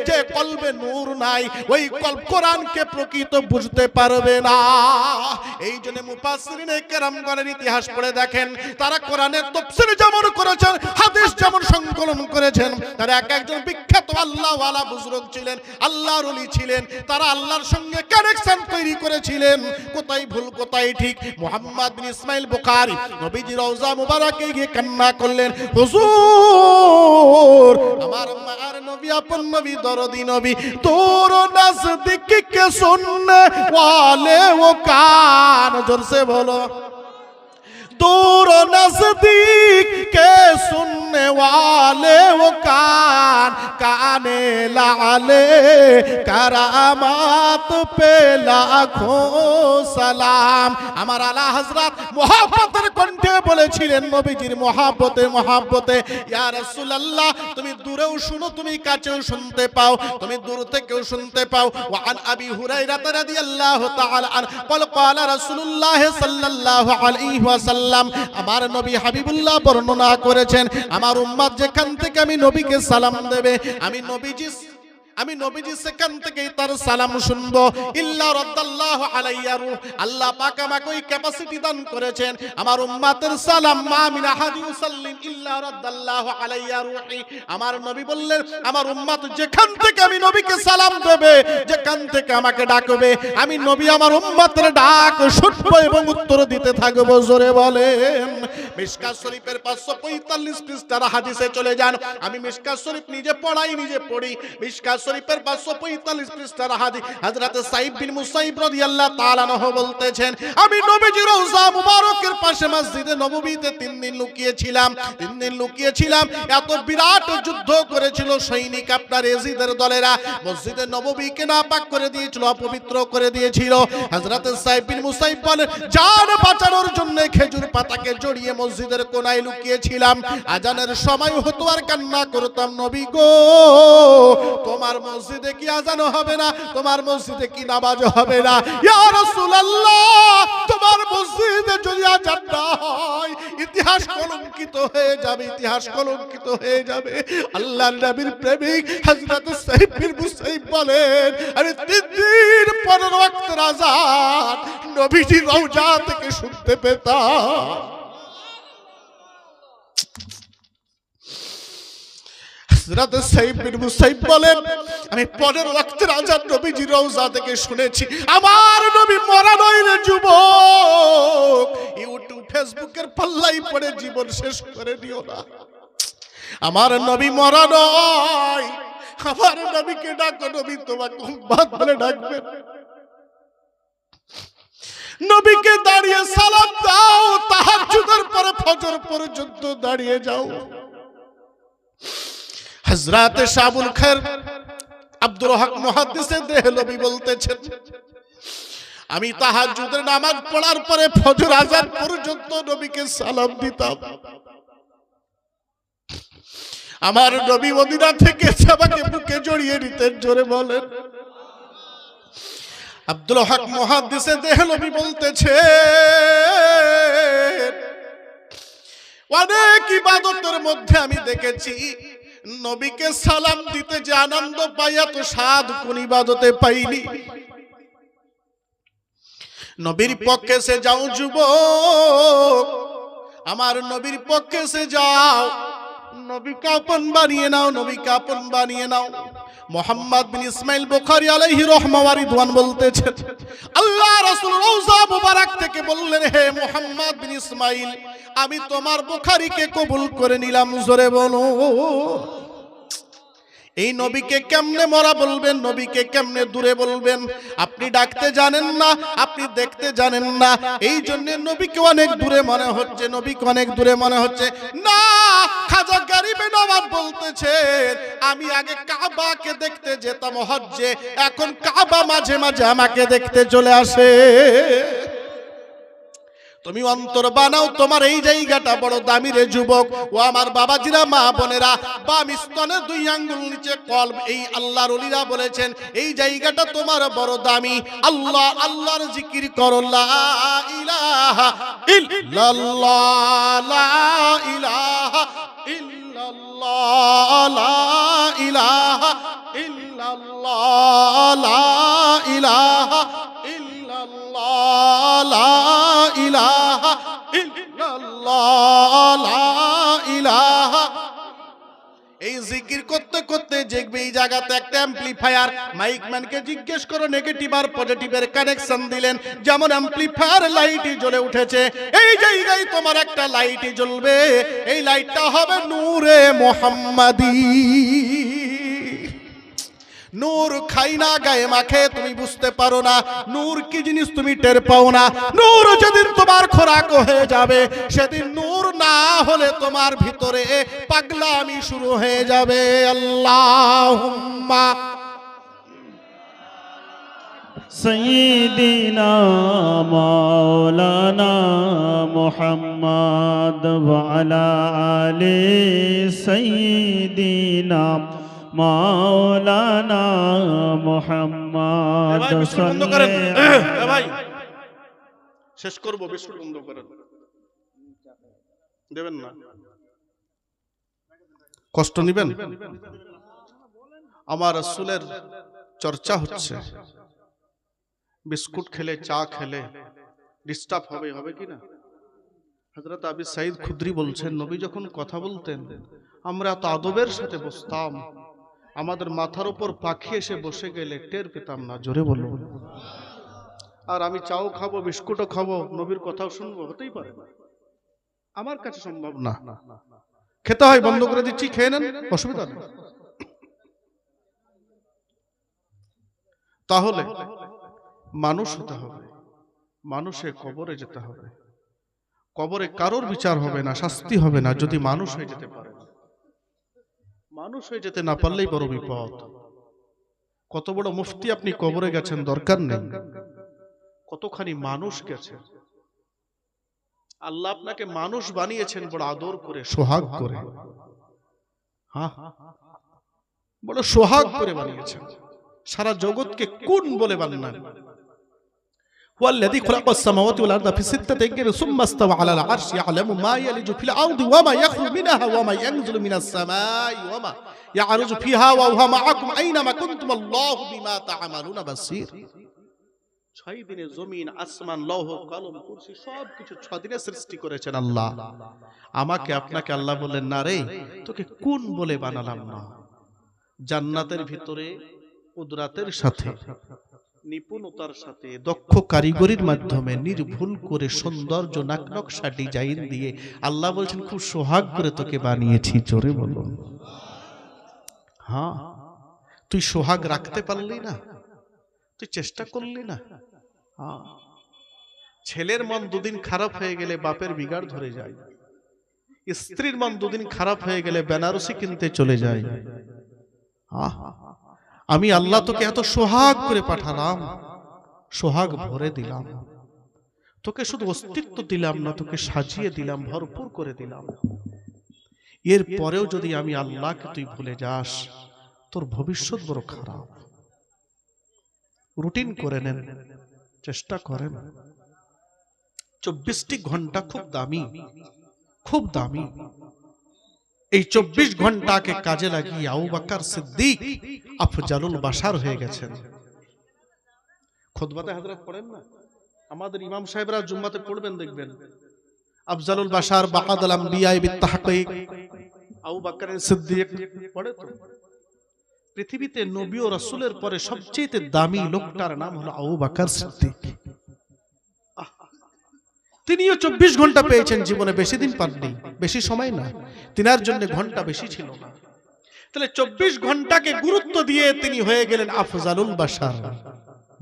[SPEAKER 1] যে কলবে নূর নাই ওই কোরআনকে প্রকৃত বুঝতে পারবে না। এই জন্য মুফাসসিরিনে কেরামগণের ইতিহাস পড়ে দেখেন, তারা কোরআনের তাফসীর যেমন করেছেন, হাদিস যেমন সংকলন করেছেন, তারা এক একজন বিখ্যাত আল্লাহওয়ালা বুজুর্গ ছিলেন, আল্লাহর ওলি ছিলেন, তারা আল্লাহর সঙ্গে কানেকশন তৈরি করেছিলেন। কোথায় ভুল কোথায় ঠিক। মুহাম্মদ বিন ইসমাইল বুখারী নবীজি রওজা মুবারকে গিয়ে কান্না করলেন, হুজুর আমার মার নবী, আপন নবী, দরদি নবী, তোর নজদীক কে সুননে वाले वो कान, जोर से बोलो, दूर नजदीक के सुनने वाले वो कान, काने लाले करामात पे लाखों सलाम। আমার আলা হযরত মুহাব্বতের কণ্ঠে বলেছিলেন, নবীজির মুহাব্বতে মুহাব্বতে, ইয়া রাসূলুল্লাহ তুমি দূরেও শুনো, তুমি কাছেও শুনতে পাও, তুমি দূর থেকেও শুনতে পাও। ওয়া আন আবি হুরায়রা রাদিয়াল্লাহু তাআলা আন قال قال رسول الله صلى الله عليه وسلم, আমার নবী হাবিবুল্লাহ বর্ণনা করেছেন, আমার উম্মত যেখান থেকে আমি নবীকে সালাম দেবে, আমি নবীজি সেখান থেকেই তার সালাম শুনবো। ইল্লা রাদ্দাল্লাহু আলাইয়া রূহ, আল্লাহ পাক আমাকে ওই ক্যাপাসিটি দান করেছেন, আমার উম্মতের সালাম মা মিন আহাদি ইউসাল্লিম ইল্লা রাদ্দাল্লাহু আলাইয়া রূহি। আমার নবী বললেন, আমার উম্মত যেখান থেকে আমি নবীকে সালাম দেবে, যেখান থেকে আমাকে ডাকবে, আমি নবী আমার উম্মতের ডাক শুনবো এবং উত্তর দিতে থাকবো। জোরে বলেন। মিশকাত শরীফের 545 পৃষ্ঠার হাদিসে চলে যান। আমি মিশকাত শরীফ নিজে পড়াই, নিজে পড়ি। মিশকাত শরীফের 545 পৃষ্ঠার হাদিস, হযরত সাইদ বিন মুসাইব রাদিয়াল্লাহু তাআলা আনহু বলতেছেন, আমি নবীজির রওজা মুবারকের পাশে মসজিদে নববীতে 3 দিন লুকিয়েছিলাম। এত বিরাট যুদ্ধ করেছিল সৈনিক আপনার ইয়াজিদের দলেরা, মসজিদে নববীকে নাপাক করে দিয়েছিল, অপবিত্র করে দিয়েছিল। হযরত সাইদ বিন মুসাইব বলেন, জান বাঁচানোর জন্য খেজুর পাতাকে জড়িয়ে মসজিদের কোণায় লুকিয়েছিলাম। আজানের সময় হতো আর কান্না করতাম, নবী গো তোমার মসজিদে কি আজান হবে না, তোমার মসজিদে কি নামাজ হবে না? ইয়া রাসূলুল্লাহ তোমার মসজিদে যদি আজান না হয় ইতিহাস কলঙ্কিত হয়ে যাবে, ইতিহাস কলঙ্কিত হয়ে যাবে। আল্লাহর নবীর প্রেমিক হযরত সাইদ বিন মুসাইব বলেন, আমি 3 দিন 15 ওয়াক্তের আযান নবীজির রওজা থেকে শুনতে পেতাম। হযরত সাইদ বিন মুসাইব বলেন, আমি 15 ওয়াক্তের আযান নবীজির রওজা থেকে শুনেছি। আমার নবী মরা নয় রে যুবক, ইউটিউব ফেসবুকের পাল্লাই পড়ে জীবন শেষ করে দিও না। আমার নবী মরা নয়, আমার নবীকে ডাকো, নবী তোমাকে উম্মত বলে ডাকবে। নবীকে দাঁড়িয়ে সালাম দাও, তাহাজ্জুদের পরে ফজর পর্যন্ত দাঁড়িয়ে যাও। হযরত শাহুল খায়র আব্দুর হক মুহাদ্দিসে দেহলভী বলতেছেন, আমি তাহাজ্জুদের নামাজ পড়ার পরে ফজর আযান পর্যন্ত নবীকে সালাম দিতাম। আমার নবী মদিনা থেকে আমাকে বুকে জড়িয়ে নিতেন। জোরে বলেন। আব্দুল হক মুহাদ্দিসে দেহলভী বলতেছে, অনেক ইবাদতের মধ্যে আমি দেখেছি নবীকে সালাম দিতে যে আনন্দ পাই, এত স্বাদ কোন ইবাদতে পাইনি। নবীর পক্ষে সে যাও যুবক, আমার নবীর পক্ষে সে যাও, নবীকে আপন বানিয়ে নাও, নবীকে আপন বানিয়ে নাও। মুহাম্মদ বিন ইসমাইল বুখারী আলাইহি রাহমা ওয়া রিদওয়ান বলতেছেন, আল্লাহ রাসূল রওজা মুবারক থেকে বললেন, হে মুহাম্মদ বিন ইসমাইল, আমি তোমার বুখারীকে কবুল করে নিলাম। জোরে বলো। এই নবীকে কেমনে মরা বলবেন, নবীকে কেমনে দূরে বলবেন? আপনি ডাকতে জানেন না, আপনি দেখতে জানেন না, এই জন্য নবীকে অনেক দূরে মনে হচ্ছে, নবীকে অনেক দূরে মনে হচ্ছে না। খাজা গরিবে নওয়াজ বলতেছেন, আমি আগে কাবাকে দেখতে যেতাম হজ্জে, এখন কাবা মাঝে মাঝে আমাকে দেখতে চলে আসে। তুমি অন্তর বানাও, তোমার এই জায়গাটা বড় দামি রে যুবক। ও আমার বাবাজিরা, মা বোনেরা, বাম স্তনে 2 আঙ্গুল নিচে কলব, এই আল্লাহর ওলিরা বলেছেন এই জায়গাটা তোমার বড় দামি। আল্লাহ আল্লাহর জিকির করো, লা ইলাহা ইল্লাল্লাহ, লা ইলাহা ইল্লাল্লাহ, লা ইলাহা ইল্লাল্লাহ, লা ইলাহা ইল্লাল্লাহ, লা ইলাহা ইল্লাল্লাহ, লা ইলাহা। এই জিকির করতে করতে দেখবে এই জায়গাতে একটা অ্যাম্পলিফায়ার, মাইকম্যানকে জিজ্ঞেস করো নেগেটিভ আর পজিটিভের কানেকশন দিলেন, যেমন অ্যাম্পলিফায়ার লাইটই জ্বলে উঠেছে, এই জায়গায় তোমার একটা লাইটই জ্বলবে, এই লাইটটা হবে নূরে মুহাম্মাদি। নূর খাই না গায়ে মাখে তুমি বুঝতে পারো না, নূর কি জিনিস তুমি টের পাও না। নূর যেদিন তোমার খোরাক হয়ে যাবে, সেদিন নূর না হলে তোমার ভিতরে পাগলামি শুরু হয়ে যাবে। আল্লাহুম্মা
[SPEAKER 2] সাইয়্যিদিনা মাওলানা মুহাম্মদ ওয়া আলা আলি সাইয়্যিদিনা মাওলানা মুহাম্মদ।
[SPEAKER 1] ভাই শেষ করবো, বিস্কুট বন্ধ করেন, দেবেন না, কষ্ট নিবেন। আমার রাসূলের চর্চা হচ্ছে, বিস্কুট খেলে, চা খেলে ডিস্টার্ব হবে কি না? হযরত আবু সাঈদ খুদরি বলছেন, নবী যখন কথা বলতেন আমরা এত আদবের সাথে বসতাম, আমাদের মাথার উপর পাখি এসে বসে গেলে টের পেতাম না। জোরে বলুন। আর আমি চাও খাবো, বিস্কুটও খাবো, নবীর কথাও শুনবো, হতেই পারে না, আমার কাছে সম্ভব না। খেতে হয়, বন্ধ করে দিচ্ছি, খেয়ে নেন, অসুবিধা নেই। তাহলে মানুষ হতে হবে, মানুষে কবরে যেতে হবে, কবরে কারোর বিচার হবে না, শাস্তি হবে না যদি মানুষ হয়ে যেতে পারে। মানুষ হয়ে যেতে না পারলেই বড় বিপদ। কত বড় মুফতি আপনি কবরে গেছেন, দরকার নেই, কতখানি মানুষ গেছে। আল্লাহ আপনাকে মানুষ বানিয়েছেন বড় আদর করে, সোহাগ করে, হ্যাঁ বড় সোহাগ করে বানিয়েছেন। সারা জগৎকে কোন বলে বানান? والذي خلق السماوات والأرض في 6 أيام ثم استوى على العرش يعلم ما يلج في الأرض وما يخرج منها وما ينزل من السماء وما يعرج فيها وهو معكم أينما كنتم والله بما تعملون بصير। 6 দিনে জমিন, আসমান, লৌহ কলম, কুরসি সবকিছু 6 দিনে সৃষ্টি করেছেন আল্লাহ। আমাকে আপনাকে আল্লাহ বললেন, না রে তোকে কোন বলে বানালাম না। জান্নাতের ভিতরে কুদরতের সাথে, নিপুণতার সাথে, দক্ষ কারিগরির মাধ্যমে নির্ভুল করে সৌন্দর্য নাকনকশা ডিজাইন দিয়ে আল্লাহ বলছেন খুব সোহাগ করে তোকে বানিয়েছি। জোরে বলুন। হ্যাঁ, তুই সোহাগ রাখতে পারলি না, তুই চেষ্টা করলি না। হ্যাঁ, ছেলের মন দুদিন খারাপ হয়ে গেলে বাপের বিগাড় ধরে যায়, স্ত্রীর মন দুদিন খারাপ হয়ে গেলে বেনারসি কিনতে চলে যায়। আমি আল্লাহ তোকে এত সোহাগ করে পাঠালাম, সোহাগ ভরে দিলাম, তোকে শুধু অস্তিত্ব দিলাম না, তোকে সাজিয়ে দিলাম, ভরপুর করে দিলাম। এর পরেও যদি আমি আল্লাহকে তুই ভুলে যাস, তোর ভবিষ্যৎ বড় খারাপ। রুটিন করে নেন, চেষ্টা করেন। 24টি ঘন্টা খুব দামি, খুব দামি। এই 24 ঘন্টাকে কাজে লাগিয়ে আবু বকর সিদ্দিক আফজালুল বাশার হয়ে গেছেন। খুতবাতে হযরত পড়েন না, আমাদের ইমাম সাহেবরা জুম্মাতে পড়বেন, দেখবেন আফজালুল বাশার বাকাদুল আম্বিয়া বিত্তাহকিক আবু বকর সিদ্দিক পড়ে তো। পৃথিবীতে নবী ও রাসূলের পরে সবচেয়ে দামি লোকটার নাম হলো আবু বকর সিদ্দিক। তিনিও 24 ঘন্টা পেয়েছেন জীবনে, বেশি দিন পাননি, বেশি সময় না, তিনার জন্য ঘন্টা বেশি ছিল না। তাহলে 24 ঘন্টাকে গুরুত্ব দিয়ে তিনি হয়ে গেলেন আফজালুল বাশার।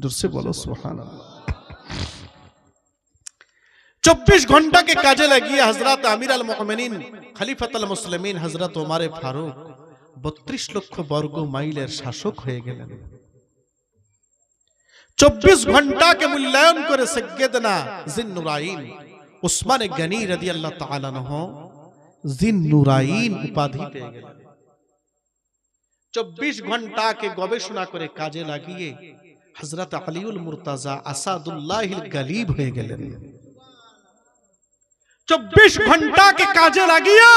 [SPEAKER 1] জোরসে বলো সুবহানাল্লাহ। 24 ঘন্টাকে কাজে লাগিয়ে হযরত আমির আল মুমিনিন খলিফাতুল মুসলিমিন হযরত ওমর ফারুক 32 লক্ষ বর্গ মাইলের শাসক হয়ে গেলেন। 24 ঘন্টাকে মূল্যায়ন করে সাইয়্যিদনা জিন্নুরাইন উসমান গনি রাদিয়াল্লাহু তাআলা আনহু জিন্নুরাইন উপাধি পেয়ে গেলেন। 24 ঘন্টাকে গবেষণা করে কাজে লাগিয়ে হযরত আলীউল মুর্তাজা আসাদুল্লাহিল গালিব হয়ে গেলেন। 24 ঘন্টাকে কাজে লাগিয়ে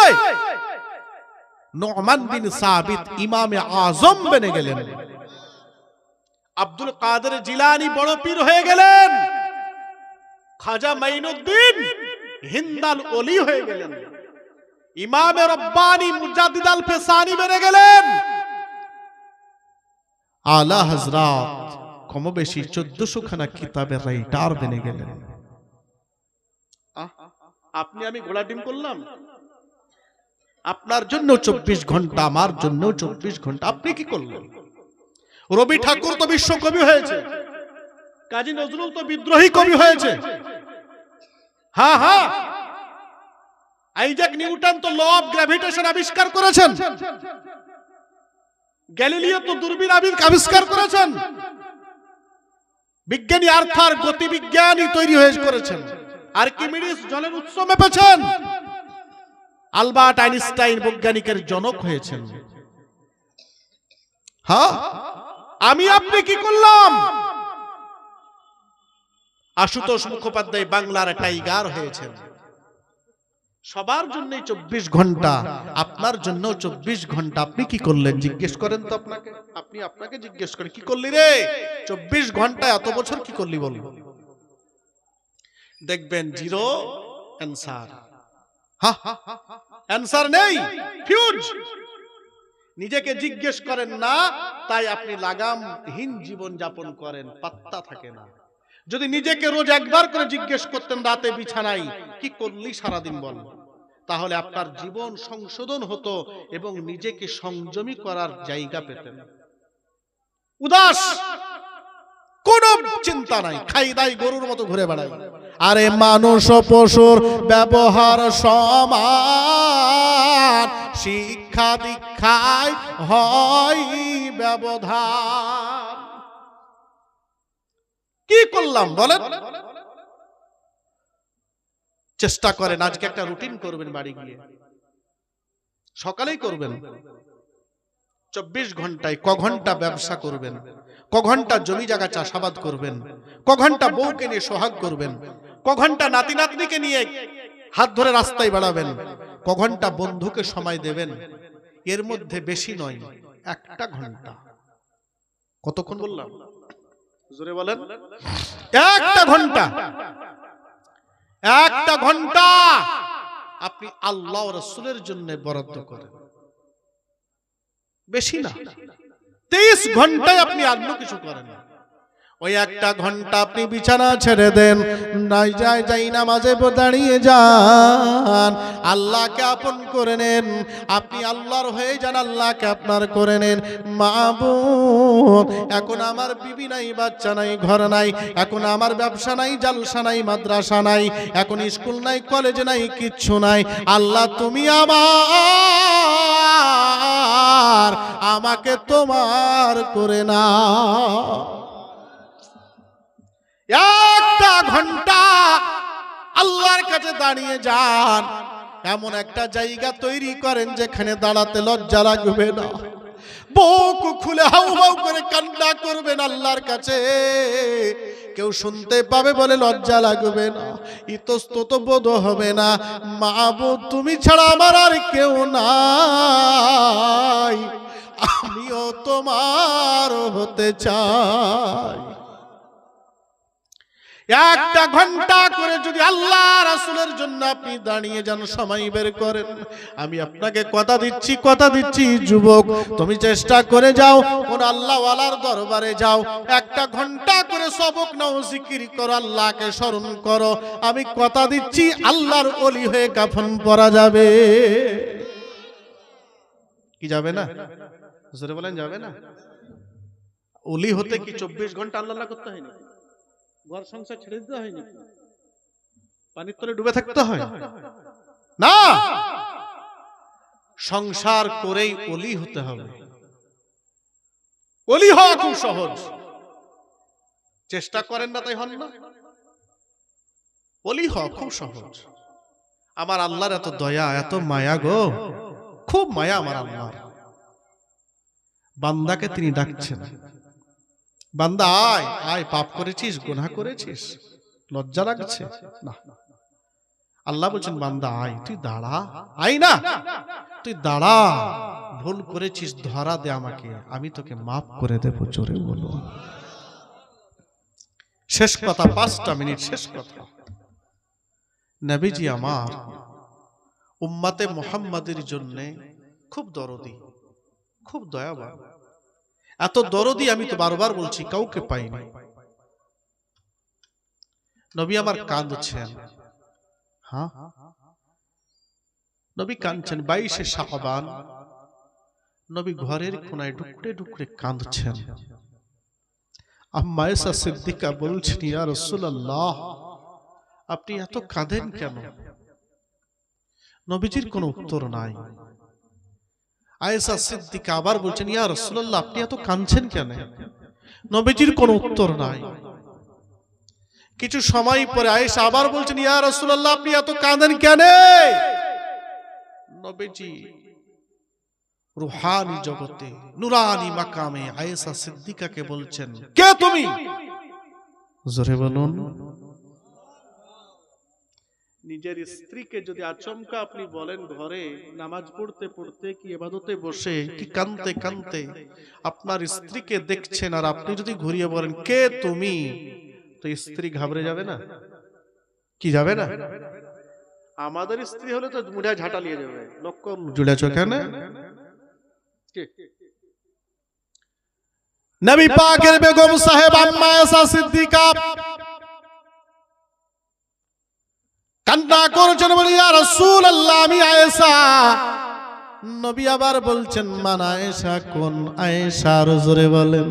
[SPEAKER 1] নুমান বিন সাবিত ইমামে আজম বনে গেলেন। আব্দুল কাদের জিলানী বড় পীর হয়ে গেলেন। খাজা মাইনুদ্দিন হিন্দাল ওলি হয়ে গেলেন। ইমামে রব্বানী মুজাদ্দিদ আল ফেসানি বনে গেলেন। আলা হযরত কম বেশি 1400 খানা কিতাবের রাইটার বনে গেলেন। আপনি আমি ঘোড়া ডিম করলাম? আপনার জন্য 24 ঘন্টা, আমার জন্য 24 ঘন্টা। আপনি কি করলেন? রবি ঠাকুর তো বিশ্বকবি হয়েছে, কাজী নজরুল তো বিদ্রোহী কবি হয়েছে। হ্যাঁ হ্যাঁ, আইজাক নিউটন তো ল অফ গ্র্যাভিটেশন আবিষ্কার করেছেন। গ্যালিলিও তো দূরবীন আবিষ্কার করেছেন। বিজ্ঞানী আর্থার গতিবিজ্ঞানী তৈরি হয়ে করেছেন। আর্কিমিডিস জলের উৎস মেপেছেন। আলবার্ট আইনস্টাইন বৈজ্ঞানিকের জনক হয়েছেন। হ্যাঁ, আমি আপনি কি করলাম? আশুতোষ মুখোপাধ্যায় বাংলার টাইগার হয়েছেন। সবার জন্য 24 ঘন্টা, আপনার জন্য 24 ঘন্টা। আপনি কি করলেন? জিজ্ঞেস করেন তো আপনাকে। আপনি আপনাকে জিজ্ঞেস করেন, কি করলি রে 24 ঘন্টা এত বছর কি করলি বল? দেখবেন জিরো অ্যানসার। হ্যাঁ, অ্যানসার নেই, ফিউজ। নিজেকে জিজ্ঞেস করেন না, তাই আপনি লাগামহীন জীবন যাপন করেন, পাত্তা থাকে না। যদি নিজেকে রোজ একবার করে জিজ্ঞেস করতেন রাতে বিছানায়, কি করলি সারাদিন বল, তাহলে আপনার জীবন সংশোধন হতো এবং নিজেকে সংযমী করার জায়গা পেতেন। উদাস, কোন চিন্তা নাই, খাই দাই গরুর মতো ঘুরে বেড়াই। আরে মানুষ ও পশুর ব্যবহার সমান, শিক্ষা দীক্ষায় হয় ব্যবধান। কি করলাম বলেন? চেষ্টা করেন আজকে একটা রুটিন করবেন, বাড়ি গিয়ে সকালেই করবেন। 24 ঘন্টায় ক ঘন্টা ব্যবসা করবেন, ক ঘন্টা জমি জায়গা চাষাবাদ করবেন, ক ঘন্টা বউকে নিয়ে সোহাগ করবেন, ক ঘন্টা নাতি নাতনিকে নিয়ে হাত ধরে রাস্তায় বেড়াবেন, ক ঘন্টা বন্ধুকে সময় দেবেন। এর মধ্যে বেশি নয়, 1টা ঘন্টা। কতক্ষণ বললাম? জোরে বলেন। 1টা ঘন্টা। 1টা ঘন্টা আপনি আল্লাহ ও রাসূলের জন্য বরাদ্দ করেন, বেশি না। 23 ঘন্টায় আপনি অন্য কিছু করেন। ওই 1টা ঘন্টা আপনি বিছানা ছেড়ে দেন, নাই যাই নামাজে দাঁড়িয়ে যান, আল্লাহকে আপন করে নেন। আপনি আল্লাহর হয়ে যান, আল্লাহকে আপনার করে নেন। মাবুদ, এখন আমার বিবি নাই, বাচ্চা নাই, ঘর নাই, এখন আমার ব্যবসা নাই, জালসা নাই, মাদ্রাসা নাই, এখন স্কুল নাই, কলেজ নাই, কিচ্ছু নাই। আল্লাহ তুমি আমাকে তোমার করে না। 1টা ঘন্টা আল্লাহর কাছে দাঁড়িয়ে যান। এমন একটা জায়গা তৈরি করেন যেখানে দাঁড়াতে লজ্জা লাগবে না, বুক খুলে হাউ হাউ করে কান্না করবেন আল্লাহর কাছে। কেউ শুনতে পাবে বলে লজ্জা লাগবে না, ইতস্তত বোধ হবে না। মাবুদ, তুমি ছাড়া আমার আর কেউ নাই, আমিও তোমার হতে চাই। 1টা ঘন্টা করে যদি আল্লাহ রাসূলের জন্য আপনি দাঁড়িয়ে যান, সময় বের করেন, আমি আপনাকে কথা দিচ্ছি যুবক, তুমি চেষ্টা করে যাও, কোন আল্লাহওয়ালার দরবারে যাও, 1টা ঘন্টা করে সবক নাও, জিকির করো, আল্লাহকে স্মরণ করো। আমি কথা দিচ্ছি আল্লাহর ওলি হয়ে কাফন পরা যাবে। কি যাবে না? জোরে বলেন যাবে না? ওলি হতে কি 24 ঘন্টা আল্লাহ করতে হয় নাকি? ঘর সংসার ছেড়ে দিতে হয় নাকি? পানির তলে ডুবে থাকতে হয় না, সংসার করেই ওলি হতে হবে। ওলি হওয়া খুব সহজ, চেষ্টা করেন না তাই হন না। ওলি হওয়া খুব সহজ। আমার আল্লাহর এত দয়া এত মায়া গো, খুব মায়া আমার আল্লাহর। বান্দাকে তিনি ডাকছেন, বান্দা আয় আয়, পাপ করেছিস, গুনাহ করেছিস, লজ্জা লাগছে না। আল্লাহ বলছেন বান্দা আয়, তুই দাঁড়া, আয় না তুই দাঁড়া, ভুল করেছিস ধরা দে আমাকে, আমি তোকে মাফ করে দেব। জোরে বলো। শেষ কথা, 5টা মিনিট শেষ কথা। নবীজি আমার উম্মতে মুহাম্মাদের জন্য খুব দরদি, খুব দয়াবান। এত দরদি আমি তো বারবার বলছি কাউকে পাইনি। নবী আমার কাঁদছেন, হ্যাঁ নবী কাঁদছেন। 22শে শাবান নবী ঘরের কোনায় ডুকরে ডুকরে কাঁদছেন। আম্মা আয়েশা সিদ্দিকা বলছেন, ইয়া রাসূলুল্লাহ আপনি এত কাঁদেন কেন? নবীজির কোনো উত্তর নাই। আয়েশা সিদ্দিকা আবার বলছেন, ইয়া রাসূলুল্লাহ আপনি এত কাঁদছেন কেন? নবীজির কোনো উত্তর নাই। কিছু সময় পরে আয়েশা আবার বলছেন, ইয়া রাসূলুল্লাহ আপনি এত কাঁদেন কেন? নবীজি রূহানি জগতে নূরানি মাকামে আয়েশা সিদ্দিকাকে বলছেন, কে তুমি? জোরে বলুন। নিজের স্ত্রীকে যদি আচমকা আপনি বলেন ঘরে নামাজ পড়তে পড়তে কি ইবাদতে বসে কি কাঁদতে কাঁদতে আপনার স্ত্রীকে দেখছেন, আর আপনি যদি ঘুরিয়ে বলেন কে তুমি, তো স্ত্রী ঘাবড়ে যাবে না? কি যাবে না? আমাদের স্ত্রী হলে তো মুড়া ঝাঁটালিয়ে যাবে, লক্ষ্য জুড়েছ কেন? নবী পাকের বেগম সাহেব আম্মা আয়েশা সিদ্দিকা কান্না করছেন, বলে ইয়া রাসূলুল্লাহ আমি আয়েশা। নবী আবার বলছেন, মান আয়েশা, কোন আয়েশা? জোরে বলেন।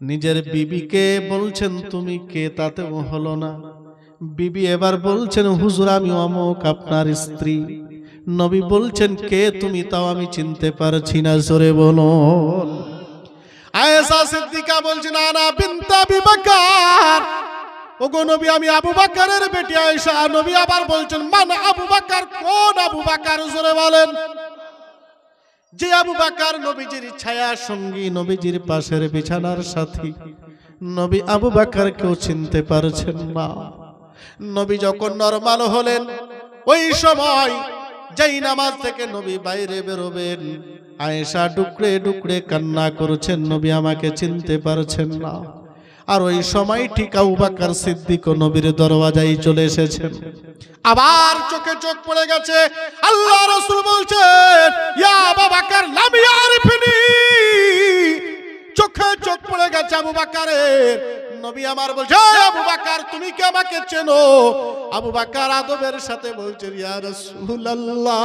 [SPEAKER 1] নিজের বিবিকে বলছেন তুমি কে, তাতেও হলো না। বিবি এবার বলছেন, হুজুর আমি অমুক আপনার স্ত্রী। নবী বলছেন, কে তুমি? তাও আমি চিনতে পারছি না। জোরে বলুন। আয়েশা সিদ্দিকা বলছেন, আনা বিনত আবি বকর। ওগো নবী আমি আবু বকরের বেটি আয়েশা। নবী আবার বলছেন, মান আবু বকর? কোন আবু বকর? জোরে বলেন। যে আবু বকর নবীজির ছায়া সঙ্গী, নবীজির পাশের বিছানার সাথী, নবী আবু বকরকেও চিনতে পারছেন না। নবী যখন নরমাল হলেন, ওই সময় যেই নামাজ থেকে নবী বাইরে বেরোবেন, আয়েশা ডুকরে ডুকরে কান্না করছেন, নবী আমাকে চিনতে পারছেন না। আর ওই সময় ঠিক আবু বকর সিদ্দিক নবীর দরওয়াজায় চলে এসেছেন। আবার চোখে চোখ পড়ে গেছে। আল্লাহ রাসূল বলছেন, ইয়া আবু বকর লাম ইয়ারিফনি। চোখে চোখ পড়ে গেছে আবু বকরের। নবী আমার বলছে, আবু বকর তুমি কি আমাকে চেনো? আবু বকর আদবের সাথে বলছেন, ইয়া রাসূলুল্লাহ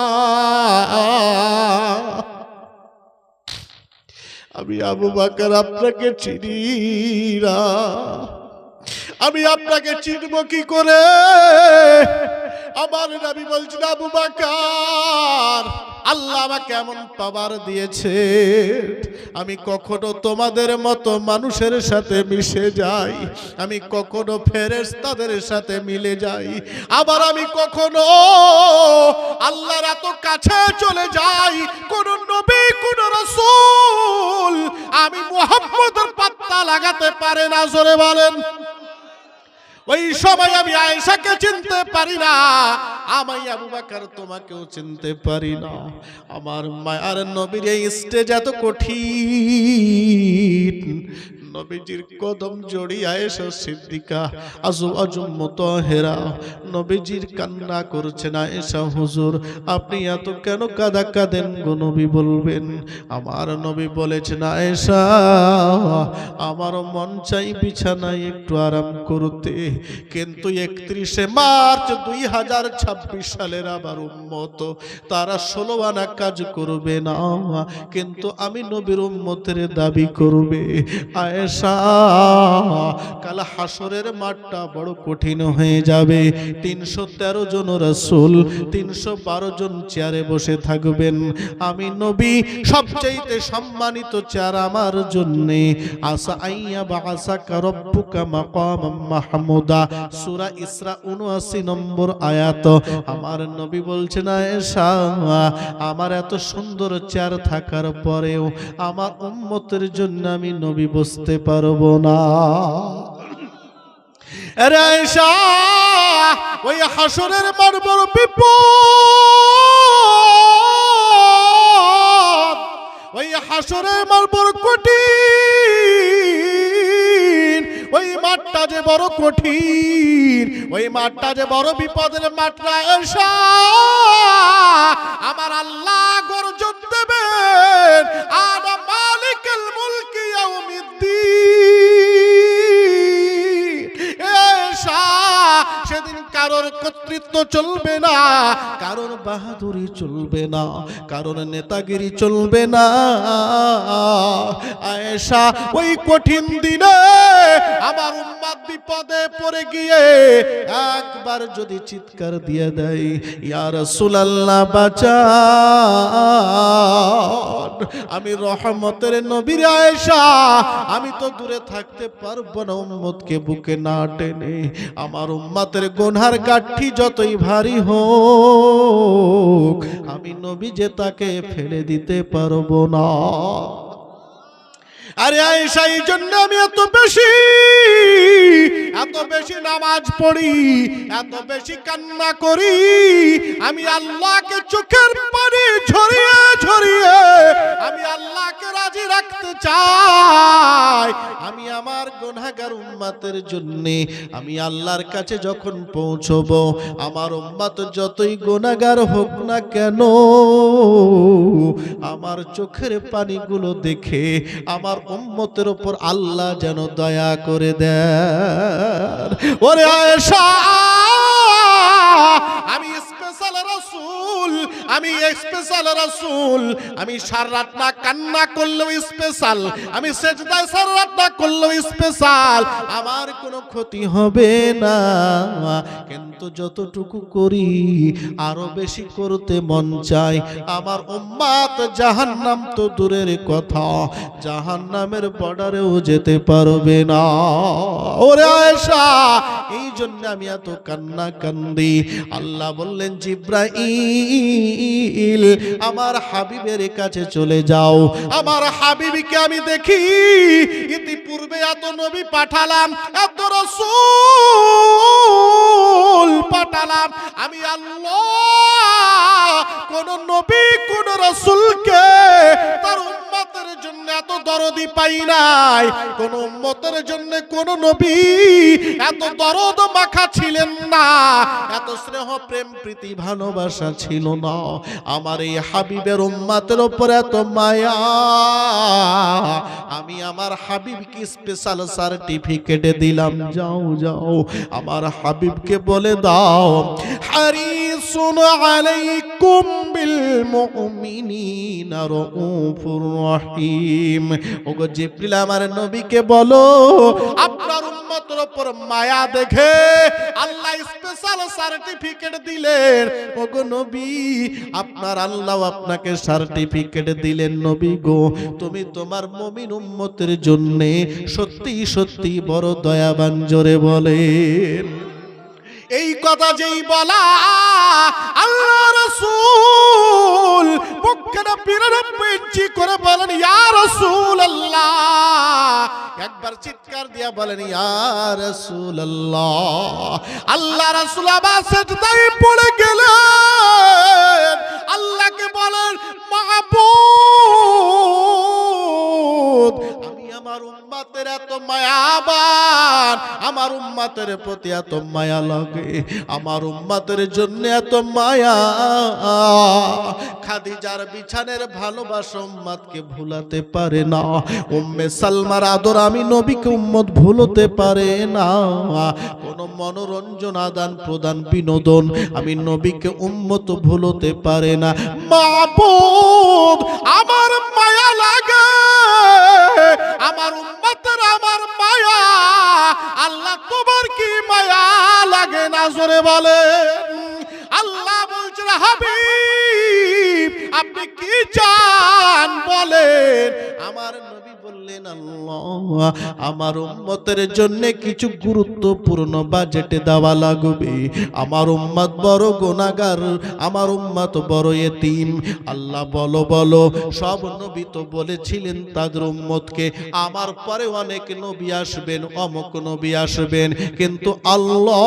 [SPEAKER 1] আমি আবু বকর আপনাকে চিনি না। আমি আপনাকে চিনব কি করে? আমার নবী বলছেন, আবু বকর আল্লাহ আমাকে এমন পাওয়ার দিয়েছে, আমি কখনো তোমাদের মতো মানুষের সাথে মিশে যাই, আমি কখনো ফেরেশতাদের সাথে মিলে যাই, আবার আমি কখনো আল্লাহর এত কাছে চলে যাই, কোন নবী কোন রাসূল আমি মুহাম্মদের পাত্তা লাগাতে পারে না। জোরে বলেন। ওই সময় আমি আয়েশাকে চিনতে পারি না, আমি আবু বকর তোমাকেও চিনতে পারি না। আমার মায়ার নবীর এই স্টেজ এত কঠিন, নবীজির কদম জড়িয়ে আয়েশা সিদ্দিকা আজওয়াজুম মুতাহহিরা নবীজির কান্না করছেন, আয়েশা হুজুর আপনি এত কেন কাঁদেন গো নবী বলবেন? আমার নবী বলেছেন, আয়েশা আমার মন চাই বিছানায় একটু আরাম করতে, কিন্তু 31শে মার্চ 2026 সালের আবার উম্মত তারা 16 আনা কাজ করবে না, কিন্তু আমি নবীর উম্মতের দাবি করবে। আয়েশা কাল হাসরের মাঠটা বড় কঠিন হয়ে যাবে। 313 জন রাসূল 312 জন চেয়ারে বসে থাকবেন, আমি নবী সবচেয়ে সম্মানিত চেয়ার আমার জন্যে। আসা আইয়া বাসাকা রব্বুকা মাকামাম মাহমুদা, সূরা ইসরা 79 নম্বর আয়াত। আমার নবী বলছেন, আয়েশা আমার এত সুন্দর চেয়ার থাকার পরেও আমার উম্মতের জন্য আমি নবী বসতে পারবো না। আরে আয়েশা ওই হাসরের মাঠ বড় বিপদ, ওই হাসরের মাঠ বড় কঠিন, ওই মাঠটা যে বড় কঠিন, ওই মাঠটা যে বড় বিপদের মাঠ। আয়েশা আমার আল্লাহ গর্জন দেবেন, আনা মালিকুল মুলকি ইয়াউমিদ্দিন। আয়েশা সেদিন কারোর কর্তৃত্ব চলবে না, কারোর বাহাদুরি চলবে না, কারোর নেতাগিরি চলবে না। আয়েশা ওই কঠিন দিনে আমার উম্মত বিপদে পড়ে গিয়ে একবার যদি চিৎকার দিয়ে দেয়, ইয়া রাসূলুল্লাহ বাঁচান, আমি রহমতের নবীর আয়েশা আমি তো দূরে থাকতে পারবো না উম্মতকে বুকে না টেনে। আমার উম্মতের গুনার গাঠি যতই ভারী হোক আমি নবী যে তাকে ফেলে দিতে পারবো না। আরে আয়েশা এই জন্য আমি এত বেশি নামাজ পড়ি, এত বেশি কান্না করি, আমি আল্লাহকে চোখের পানি ঝরিয়ে ঝরিয়ে আমি আল্লাহকে রাজি রাখতে চাই। আমি আমার গুনাহগার উম্মতের জন্য আমি আল্লাহর কাছে যখন পৌঁছবো, আমার উম্মত যতই গুনাহগার হোক না কেন আমার চোখের পানিগুলো দেখে আমার উম্মতের উপর আল্লাহ যেন দয়া করে দেন। ওরে আয়েশা আমি স্পেশাল রাসূল, আমি স্পেশাল রাসূল, আমি সারা রাত না কান্না করলেও স্পেশাল, আমি সেজদায় সারা রাত না করলেও স্পেশাল, আমার কোনো ক্ষতি হবে না, কিন্তু যতটুকু করি আরো বেশি করতে মন চায়। আমার উম্মত জাহান্নাম তো দূরের কথা, জাহান্নামের বর্ডারেও যেতে পারবে না। ওরে আয়েশা এই জন্য আমি এত কান্না কান্দি। আল্লাহ বললেন, জিব্রাইল আমার হাবিবের কাছে চলে যাও, আমার হাবিবকে আমি দেখি ইতিপূর্বে এত নবী পাঠালাম, এত রাসূল পাঠালাম, আমি আল্লাহ কোন নবী কোন রাসূলকে তার উম্মতের জন্য এত দরদি পাই নাই, কোন উম্মতের জন্য কোন নবী এত দরদ মাখা ছিলেন না, এত স্নেহ প্রেম প্রীতি ভালোবাসা ছিল না। আমার এই হাবিবের উম্মতের উপর এত মায়া, আমি আমার হাবিবকে স্পেশাল সার্টিফিকেট দিলাম, যাও যাও আমার হাবিবকে বলে দাও, হারিসুন আলাইকুম বিল মুমিনিনা রাউফুর রহিম। ওগো জিবরিল আমার নবীকে বলো আপনার উম্মতের উপর মায়া দেখে আল্লাহ স্পেশাল সার্টিফিকেট দিলেন। ওগো নবী আপনার আল্লাহ আপনাকে সার্টিফিকেট দিলেন, নবী গো তুমি তোমার মুমিন উম্মতের জন্য সত্যি সত্যি বড় দয়াবান। জোরে বলেন। এই কথা যেই বলা আল্লাহ রাসূল বুকে না ৯২ ইঞ্চি করে বলেন, ইয়া রাসূলুল্লাহ, একবার চিৎকার দিয়া বলেন, ইয়া রাসূলুল্লাহ। আল্লাহ রাসূল আবার সিজদায় পড়ে গেলেন, আল্লাহকে বলেন, মাহবুব আমি আমার উম্মতের উম্মতের এত মায়াবান, আমার উম্মতের প্রতি এত মায়া লাগে, আমার উম্মতের জন্য এত মায়া, খাদিজার বিছানের ভালোবাসা উম্মতকে ভুলাতে পারে না। উম্মে সালমার আদর আমি নবীকে উম্মত ভুলতে পারে না। কোন মনোরঞ্জন, আদান প্রদান, বিনোদন আমি নবীকে উম্মত ভুলতে পারে না। মাবুদ আমার মায়া লাগে, আমার উম্মতের আমার মায়া, আল্লাহ তোমার কি মায়া লাগে না? জোরে বলে। আল্লাহ বলছেন হাবিব আপনি কি চান বলেন। আমার নবী বললেন আল্লাহ আমার উম্মতের জন্য কিছু গুরুত্বপূর্ণ বাজেটে দেওয়া লাগবে। আমার উম্মত বড় গুনাহগার, আমার উম্মত বড় এতিম। আল্লাহ বলো বলো, সব নবী তো বলেছিলেন তাদের উম্মতকে আমার পরে অনেক নবী আসবেন, অমুক নবী আসবেন, কিন্তু আল্লাহ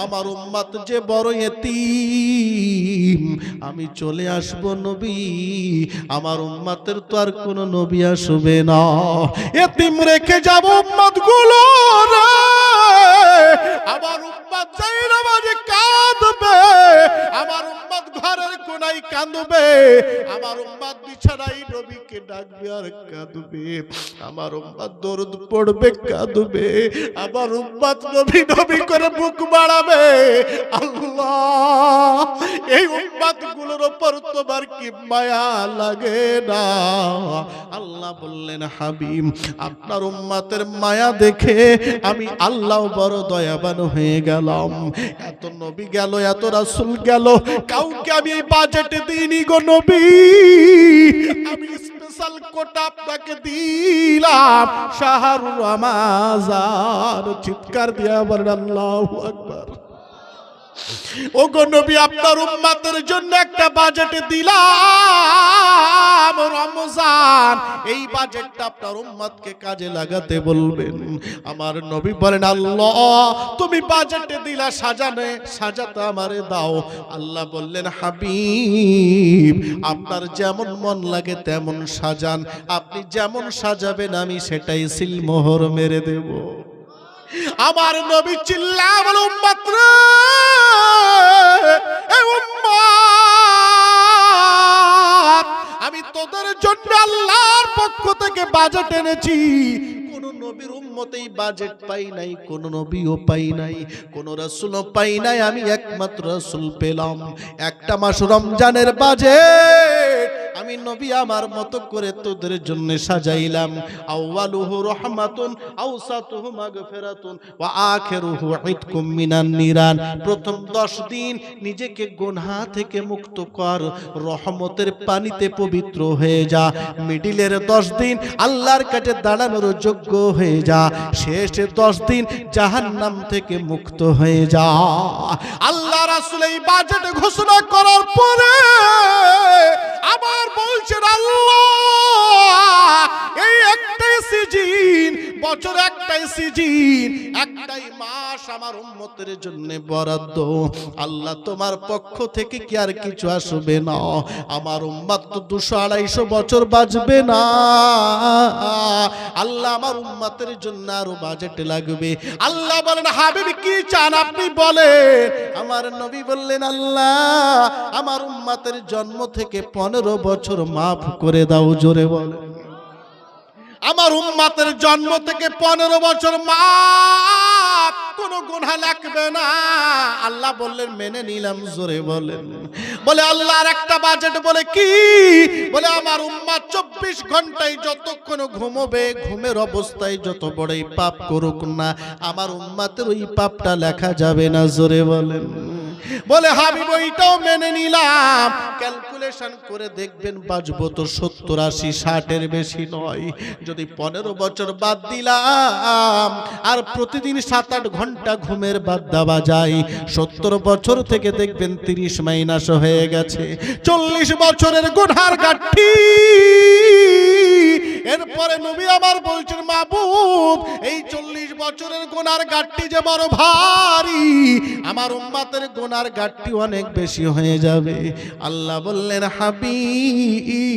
[SPEAKER 1] আমার উম্মত যে বড় এতিম, আমি চলে আসব নবী, আমার উম্মতের তো আর কোনো নবী আসবে না। এতিম রেখে যাব উম্মত গুলো রে, আমার উম্মত যাই নামাজে কাঁদবে, আমার উম্মত ঘরের কোনায় কাঁদবে, আমার উম্মত বিছানায় নবীকে ডাকবে আর কাঁদবে, আমার উম্মত দরুদ পড়বে কাঁদবে, আমার উম্মত নবী নবী করে বুক বাড়াবে। আল্লাহ এই উম্মত গুলোর উপর তোমার কি মায়া লাগে না? আল্লাহ বললেন হাবিব আপনার উম্মতের মায়া দেখে আমি আল্লাহ বড় দয়াবান হয়ে গেলাম। এত নবী গেল, এত রাসূল গেল, কাউকে আমি এই বাজেটে দিইনি গো নবী, আমি স্পেশাল কোটা আপনাকে দিলাম শাহরুর রমাজান। চিৎকার দিয়ে বলেন আল্লাহু আকবার। ও গো নবী আপনার উম্মতের জন্য একটা বাজেট দিলাম রমজান, এই বাজেটটা আপনার উম্মতকে কাজে লাগাতে বলবেন। আমার নবী বলেন আল্লাহ তুমি বাজেটে দিলা, সাজানে সাজাতে আমারে দাও। আল্লাহ বললেন হাবিব আপনার যেমন মন লাগে তেমন সাজান, আপনি যেমন সাজাবেন আমি সেটাই সিলমোহর মেরে দেব। আমার নবী চিল্লা বলে উম্মত রে, এ উম্মত আমি তোদের জন্য আল্লাহর পক্ষ থেকে বাজেট এনেছি। কোন নবীর উম্মতেই বাজেট পাই নাই, কোন নবীও পাই নাই, কোন রাসূলও পাই নাই, আমি একমাত্র রাসূল পেলাম। একটা মাস রমজানের বাজেট আমি নবী আমার মতো করে তোদের জন্য সাজাইলাম। আউয়ালুহু রাহমাতুন, আওসাতুহু মাগফিরাতুন, ওয়া আখিরুহু ইতকুম মিনান নিরান। প্রথম 10 দিন নিজেকে গুনাহ থেকে মুক্ত কর, রহমতের পানিতে পবিত্র হয়ে যা। মিডিলের 10 দিন আল্লাহর কাছে দাঁড়ানোর যোগ্য হয়ে যা। শেষে 10 দিন জাহান্নাম থেকে মুক্ত হয়ে যা। আল্লাহ রাসূল এই বাজেট ঘোষণা করার পরে আবার বলছেন আল্লাহ এই একটাই সিজন, বছর একটাই সিজন, একটাই মাস আমার উম্মতের জন্য বরাদ্দ। আল্লাহ তোমার পক্ষ থেকে কি আর কিছু আসবে না? আমার উম্মত তো 200-250 বছর বাঁচবে না। আল্লাহ আমার উম্মতের জন্য আরো বাজেট লাগবে। আল্লাহ বলেন হাবিব কি চান আপনি বলেন। আমার নবী বললেন আল্লাহ আমার উম্মতের জন্ম থেকে 15 বছর মাফ করে দাও। জোরে বলেন আমার উম্মতের জন্ম থেকে 15 বছর মাফ, কোনো গুনাহ লাগবে না। আল্লাহ বললেন মেনে নিলাম। জোরে বলেন। বলে আল্লাহর একটা বাজেট বলে কি? বলে আমার উম্মত 24 ঘন্টায় যতক্ষণ ঘুমোবে, ঘুমের অবস্থায় যত বড়ই পাপ করুক না আমার উম্মতের ওই পাপটা লেখা যাবে না। জোরে বলেন। বলে হাবিব ওইটাও মেনে নিলাম। ক্যালকুলেশন করে দেখবেন বাঁচবো তো 70, 80, 60 বেশি নয়। যদি 15 বছর বাদ দিলাম আর প্রতিদিন 7-8 ঘন্টা ঘুমের বাদ দেওয়া যায়, 70 বছর থেকে দেখবেন 30 মাইনাস হয়ে গেছে। 40 বছরের গুনার গাঠি এরপরে নবী আমার বলছেন, মাবুদ এই 40 বছরের গুনার গাঁটটি যে বড় ভারী, আমার উম্মতের গুনার গাঁটটি অনেক বেশি হয়ে যাবে। আল্লাহ বললেন, হাবিব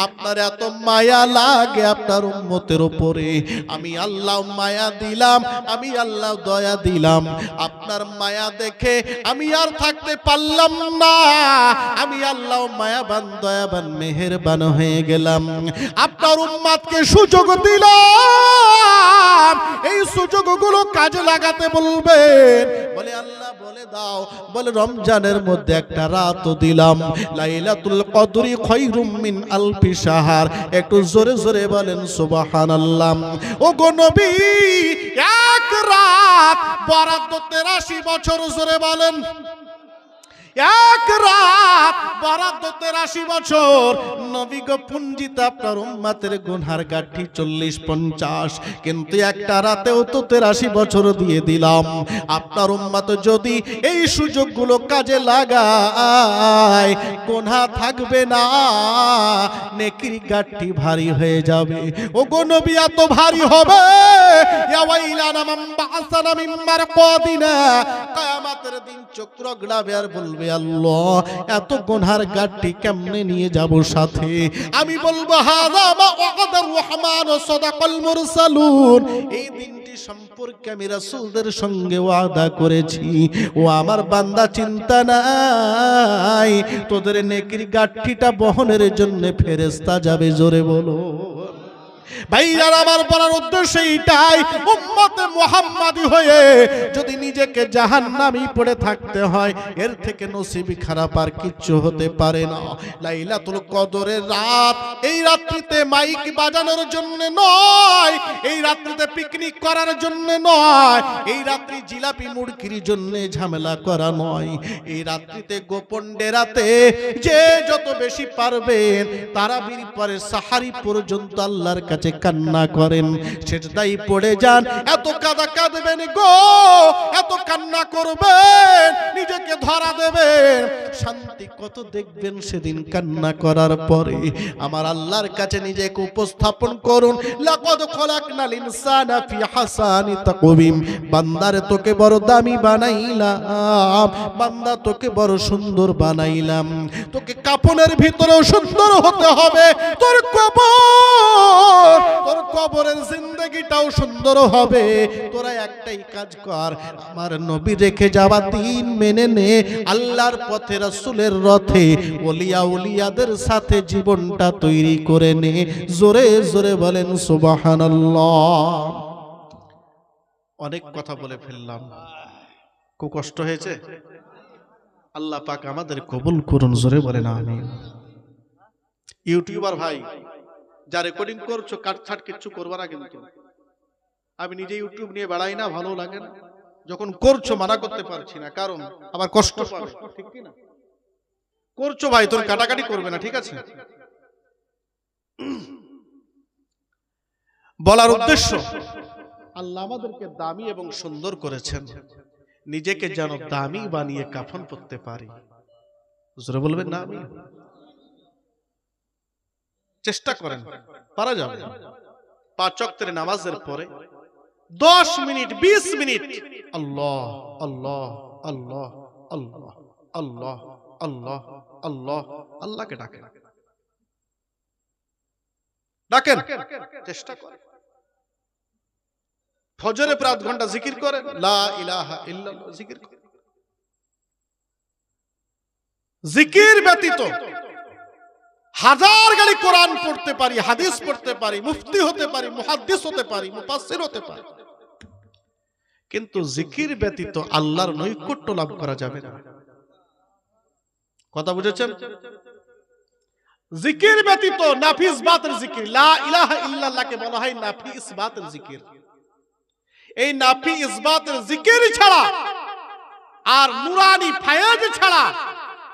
[SPEAKER 1] আপনার এত মায়া লাগে আপনার উম্মতের উপরে, আমি আল্লাহ মায়া দিলাম, আমি আল্লাহ দয়া দিলাম। আপনার মায়া দেখে আমি আর থাকতে পারলাম না, আমি আল্লাহ মায়াবান দয়াবান মেহেরবান হয়ে গেলাম। আপনার উম্মতকে সুযোগ দিলাম, এই সুযোগগুলো কাজে লাগাতে বলবেন। বলে আল্লাহ বলে দাও, বলে রমজানের মধ্যে একটা রাত দিলাম, লাইলাতুল কদরি খায়রুম মিন আলফি শাহর। একটু জোরে জোরে বলেন সুবহানাল্লাহ। ও গো নবী, এক রাত বরাদ্দ 83 বছর, জোরে বলেন এক রাত বরাদ্দ 83 বছর। নবী গো পুঞ্জিতে আপনার উম্মতের গুনহার গাঁঠি 40-50, কিন্তু একটা রাতেও তো 83 বছর দিয়ে দিলাম। আপনার উম্মত যদি এই সুযোগগুলো কাজে লাগায়, গুনহা থাকবে না, নেকির গাঁঠি ভারী হয়ে যাবে। ও গো নবী এত ভারী হবে, ইয়া ওয়াইলানা মান বাআসানা মিন মারকাদিনা, কিয়ামতের দিন চক্র গড়াবে আর বলবে, আল্লাহ এত গুনহার গাঁটটি কেমনে নিয়ে যাব সাথে। আমি বলবো, হাযা মা ওয়াদার রহমান ও সাদাকাল মুরসালুন, এই দিনটি সম্পর্কে আমি রাসূলদের সঙ্গে ওয়াদা করেছি। ও আমার বান্দা, চিন্তা নাই, তোদের নেকির গাঁটটিটা বহনের জন্য ফেরেশতা যাবে, জোরে বলো। ভাইয়ার আমার বলার উদ্দেশ্য এইটাই, উম্মতে মুহাম্মাদি হয়ে যদি নিজেকে জাহান্নামী পড়ে থাকতে হয়, এর থেকে নসিবি খারাপ আর কিচ্ছু হতে পারে না। লাইলাতুল কদরের রাত, এই রাত্রিতে মাইক বাজানোর জন্য নয়, এই রাত্রিতে পিকনিক করার জন্য নয়, এই রাত্রি জিলাপি মুড়কির জন্য ঝামেলা করা নয়, এই রাত্রিতে গোপন ডেরাতে যে যত বেশি পারবেন তারাবির পরে সাহারি পর্যন্ত আল্লাহর কাছে কান্না করেন, সেজদায় পড়ে যান। এত কাঁদা কাঁদবেন গো, এত কান্না করবেন, নিজেকে ধরা দেবেন, শান্তি কত দেখবেন সেদিন কান্না করার পরে। আমার আল্লাহর কাছে নিজেকে উপস্থাপন করুন, লাকাদ খলাকনাল ইনসানা ফি হাসানি তাকওয়িম, বান্দারে তোকে বড় দামি বানাইলাম, বান্দা তোকে বড় সুন্দর বানাইলাম, তোকে কাফনের ভিতরেও সুন্দর হতে হবে, তোর কবর, তোর কবরের জিন্দেগিটাও সুন্দর হবে। তোরা একটাই কাজ কর, আমার নবী রেখে যাওয়া দিন মেনে নে, আল্লাহর পথে রাসূলের রথে ওলিয়া উলিয়াদের সাথে জীবনটা তৈরি করে নে। জোরে জোরে বলেন সুবহানাল্লাহ। অনেক কথা বলে ফেললাম, খুব কষ্ট হয়েছে। আল্লাহ পাক আমাদের কবুল করুন, জোরে বলেন আমিন। ইউটিউবার ভাই, যা রেকর্ডিং করছো কাটছাট কিচ্ছু করবা না, কিন্তু আমি নিজে ইউটিউব নিয়ে বেড়াই না, ভালো লাগে না। যখন করছো মানা করতে পারছি না, কারণ আবার কষ্ট পাবে, ঠিক কি না? করছো ভাই, তোর কাটাকাটি করবে না, ঠিক আছে? বলার উদ্দেশ্য, আল্লাহ আমাদেরকে দামি এবং সুন্দর করেছেন, নিজেকে যেন দামি বানিয়ে কাফন পরতে পারি। জোরে বলবেন না আমি? চেষ্টা করেন, পারা যাবে। 5 ওয়াক্তের নামাজের পরে 10 মিনিট 20 মিনিট আল্লাহ আল্লাহ আল্লাহ আল্লাহ আল্লাহ আল্লাহ আল্লাহ আল্লাহকে ডাকেন, ডাকেন, চেষ্টা করেন। ফজরে প্রায় 1 ঘন্টা জিকির করেন, লা ইলাহা ইল্লাল্লাহ জিকির করেন। জিকির ব্যতীত হাজার গালি কোরআন পড়তে পারি, হাদিস পড়তে পারি, মুফতি হতে পারি, মুহাদ্দিস হতে পারি, মুফাসসির হতে পারি, কিন্তু জিকির ব্যতীত আল্লাহর নৈকট্য লাভ করা যাবে না। কথা বুঝেছেন? জিকির ব্যতীত নাফি ইসবাতের জিকির, লা ইলাহা ইল্লাল্লাহকে বলা হয় নাফি ইসবাতের জিকির। এই নাফি ইসবাতের জিকির ছাড়া আর নুরানি ফায়েজ ছাড়া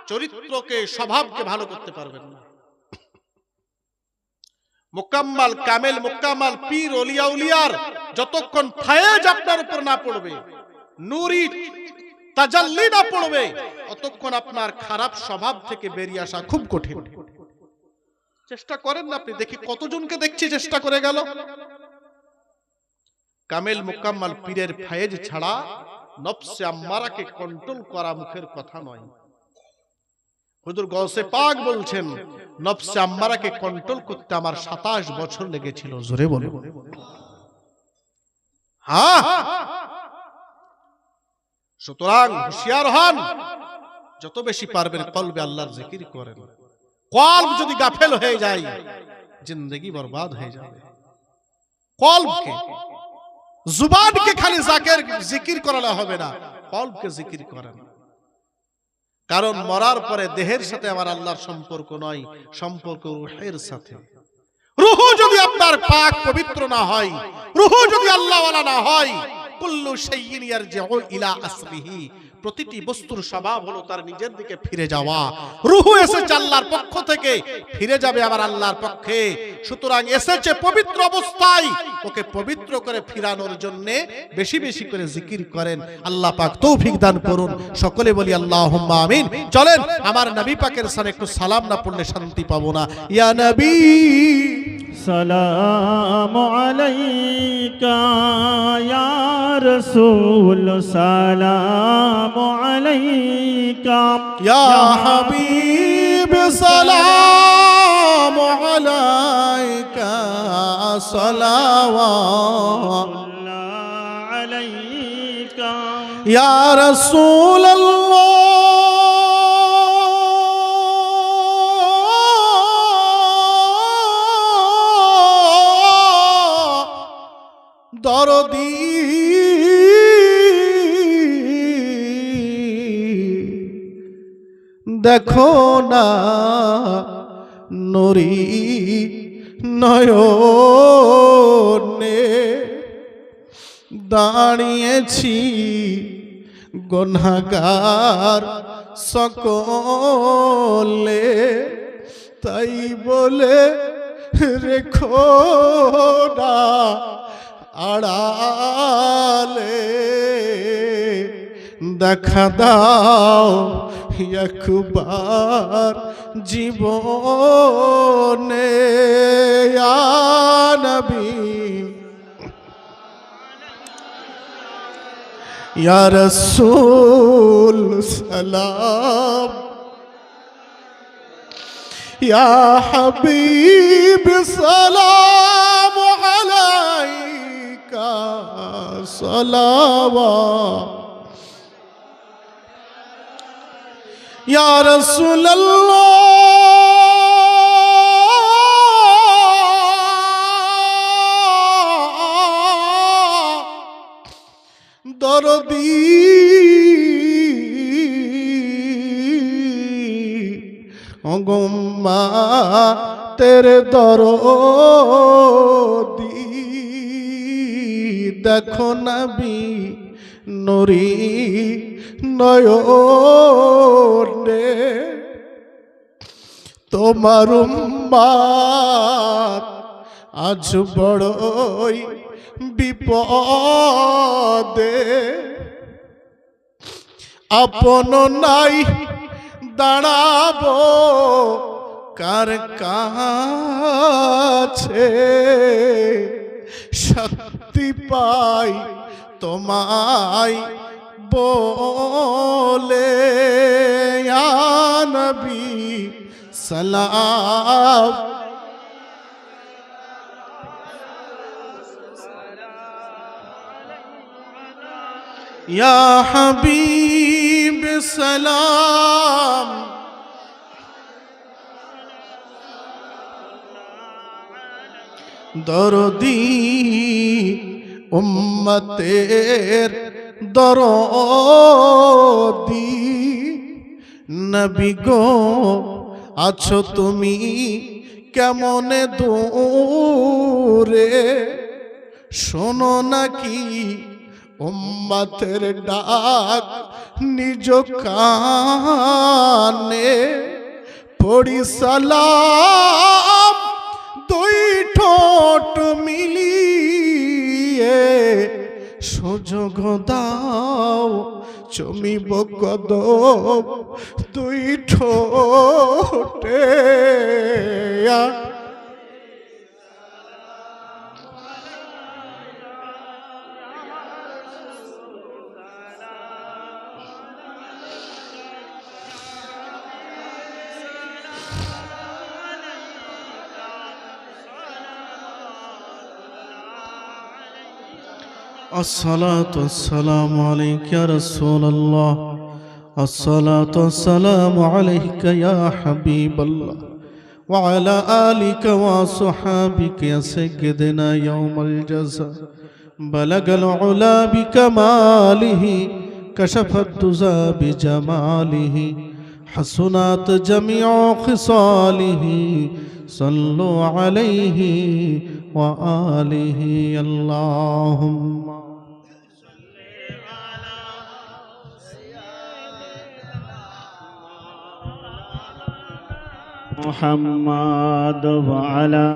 [SPEAKER 1] চরিত্রকে, স্বভাবকে ভালো করতে পারবেন না। মুকাম্মাল কামেল মুকাম্মাল পীর ওলিয়া উলিয়ার যতক্ষণ ফায়েজ আপনার উপর না পড়বে, নূরি তাজাল্লি না পড়বে, ততক্ষণ আপনার খারাপ স্বভাব থেকে বেরিয়ে আসা খুব কঠিন। চেষ্টা করেন না আপনি, দেখি কতজনকে দেখছি চেষ্টা করে গেল। কামেল মুকাম্মাল পীরের ফায়েজ ছাড়া নফসে আম্মারাকে কন্ট্রোল করা মুখের কথা নয়। হুজুর গৌসে পাক বলছেন নফসে আম্মারাকে কন্ট্রোল করতে আমার 27 বছর লেগেছিল। জোরে বলুন। হ্যাঁ, সুতরাং হুঁশিয়ার হন, যত বেশি পারবেন কলবে আল্লাহর জিকির করেন। কলব যদি গাফেল হয়ে যায় জিন্দেগি বরবাদ হয়ে যাবে। কলবকে, জুবানকে খালি জিকির করালে হবে না, কলবকে জিকির করেন। কারণ মরার পরে দেহের সাথে আমার আল্লাহর সম্পর্ক নয়, সম্পর্ক রূহের সাথে। রূহ যদি আপনার পাক পবিত্র না হয়, রূহ যদি আল্লাহ ওয়ালা না হয়, কুল্লু শাইইন ইয়ারজিউ ইলা আসলিহি, প্রতিটি বস্তুর স্বভাব হলো তার নিজের দিকে ফিরে যাওয়া। রূহ এসেছে আল্লাহর পক্ষ থেকে, ফিরে যাবে আবার আল্লাহর পক্ষে। সুতরাং এসেছে পবিত্র অবস্থায়, ওকে পবিত্র করে ফিরানোর জন্য বেশি বেশি করে জিকির করেন। আল্লাহ পাক তৌফিক দান করুন। সকলে বলি আল্লাহুম্মা আমিন। চলেন আমার নবী পাকের সাথে একটু সালাম না পড়লে শান্তি পাবো না। ইয়া নবী
[SPEAKER 2] সালাম আলাইকা ইয়া রাসূল, সালাম আলাইকা
[SPEAKER 1] ইয়া হাবিব, সালাম আলাইকা, সালাওয়াত
[SPEAKER 2] আলাইকা
[SPEAKER 1] ইয়া রাসূলুল্লাহ, দরদি দেখো না নুরি নয়নে, দাঁড়িয়েছি গুনাহগার সকলে, তাই বলে রেখো না আড়ালে, দেখা দাও একবার জীবনে, ইয়া নবী ইয়া রাসূল, সালাম ইয়া হাবিব, সালাম আলাইকা, সালাওয়াত ইয়া রাসূলুল্লাহ, দরদি অগম্মা তেরে দরদি, দেখো নবী নুরি নয়নে, তোমার উম্মত আজ বড়ই বিপদে, আপন নাই দাঁড়াবো কার কাছে, শক্তি পাই তোমায় বলে, ইয়া নবী সালাম ইয়া হাবিব, সালাম দরদি উম্মতের দরদি, নবী গো আছো তুমি কেমনে দূরে, শোনো নাকি উম্মতের ডাক নিজ কানে, পড়ি সালাম দুই ঠোঁট মিলিয়ে, সুযোগ দাও চমিব কদম দুই ঠোঁটে, या الصلاة والسلام عليك يا رسول الله الصلاة والسلام عليك يا حبيب الله وعلى آلك وصحابك يا سيدنا يوم الجزاء بلغ العلا بكماله كشف الدجى بجماله حسنات جميع خصاله صلوا عليه وآله اللهم
[SPEAKER 2] محمد وعلى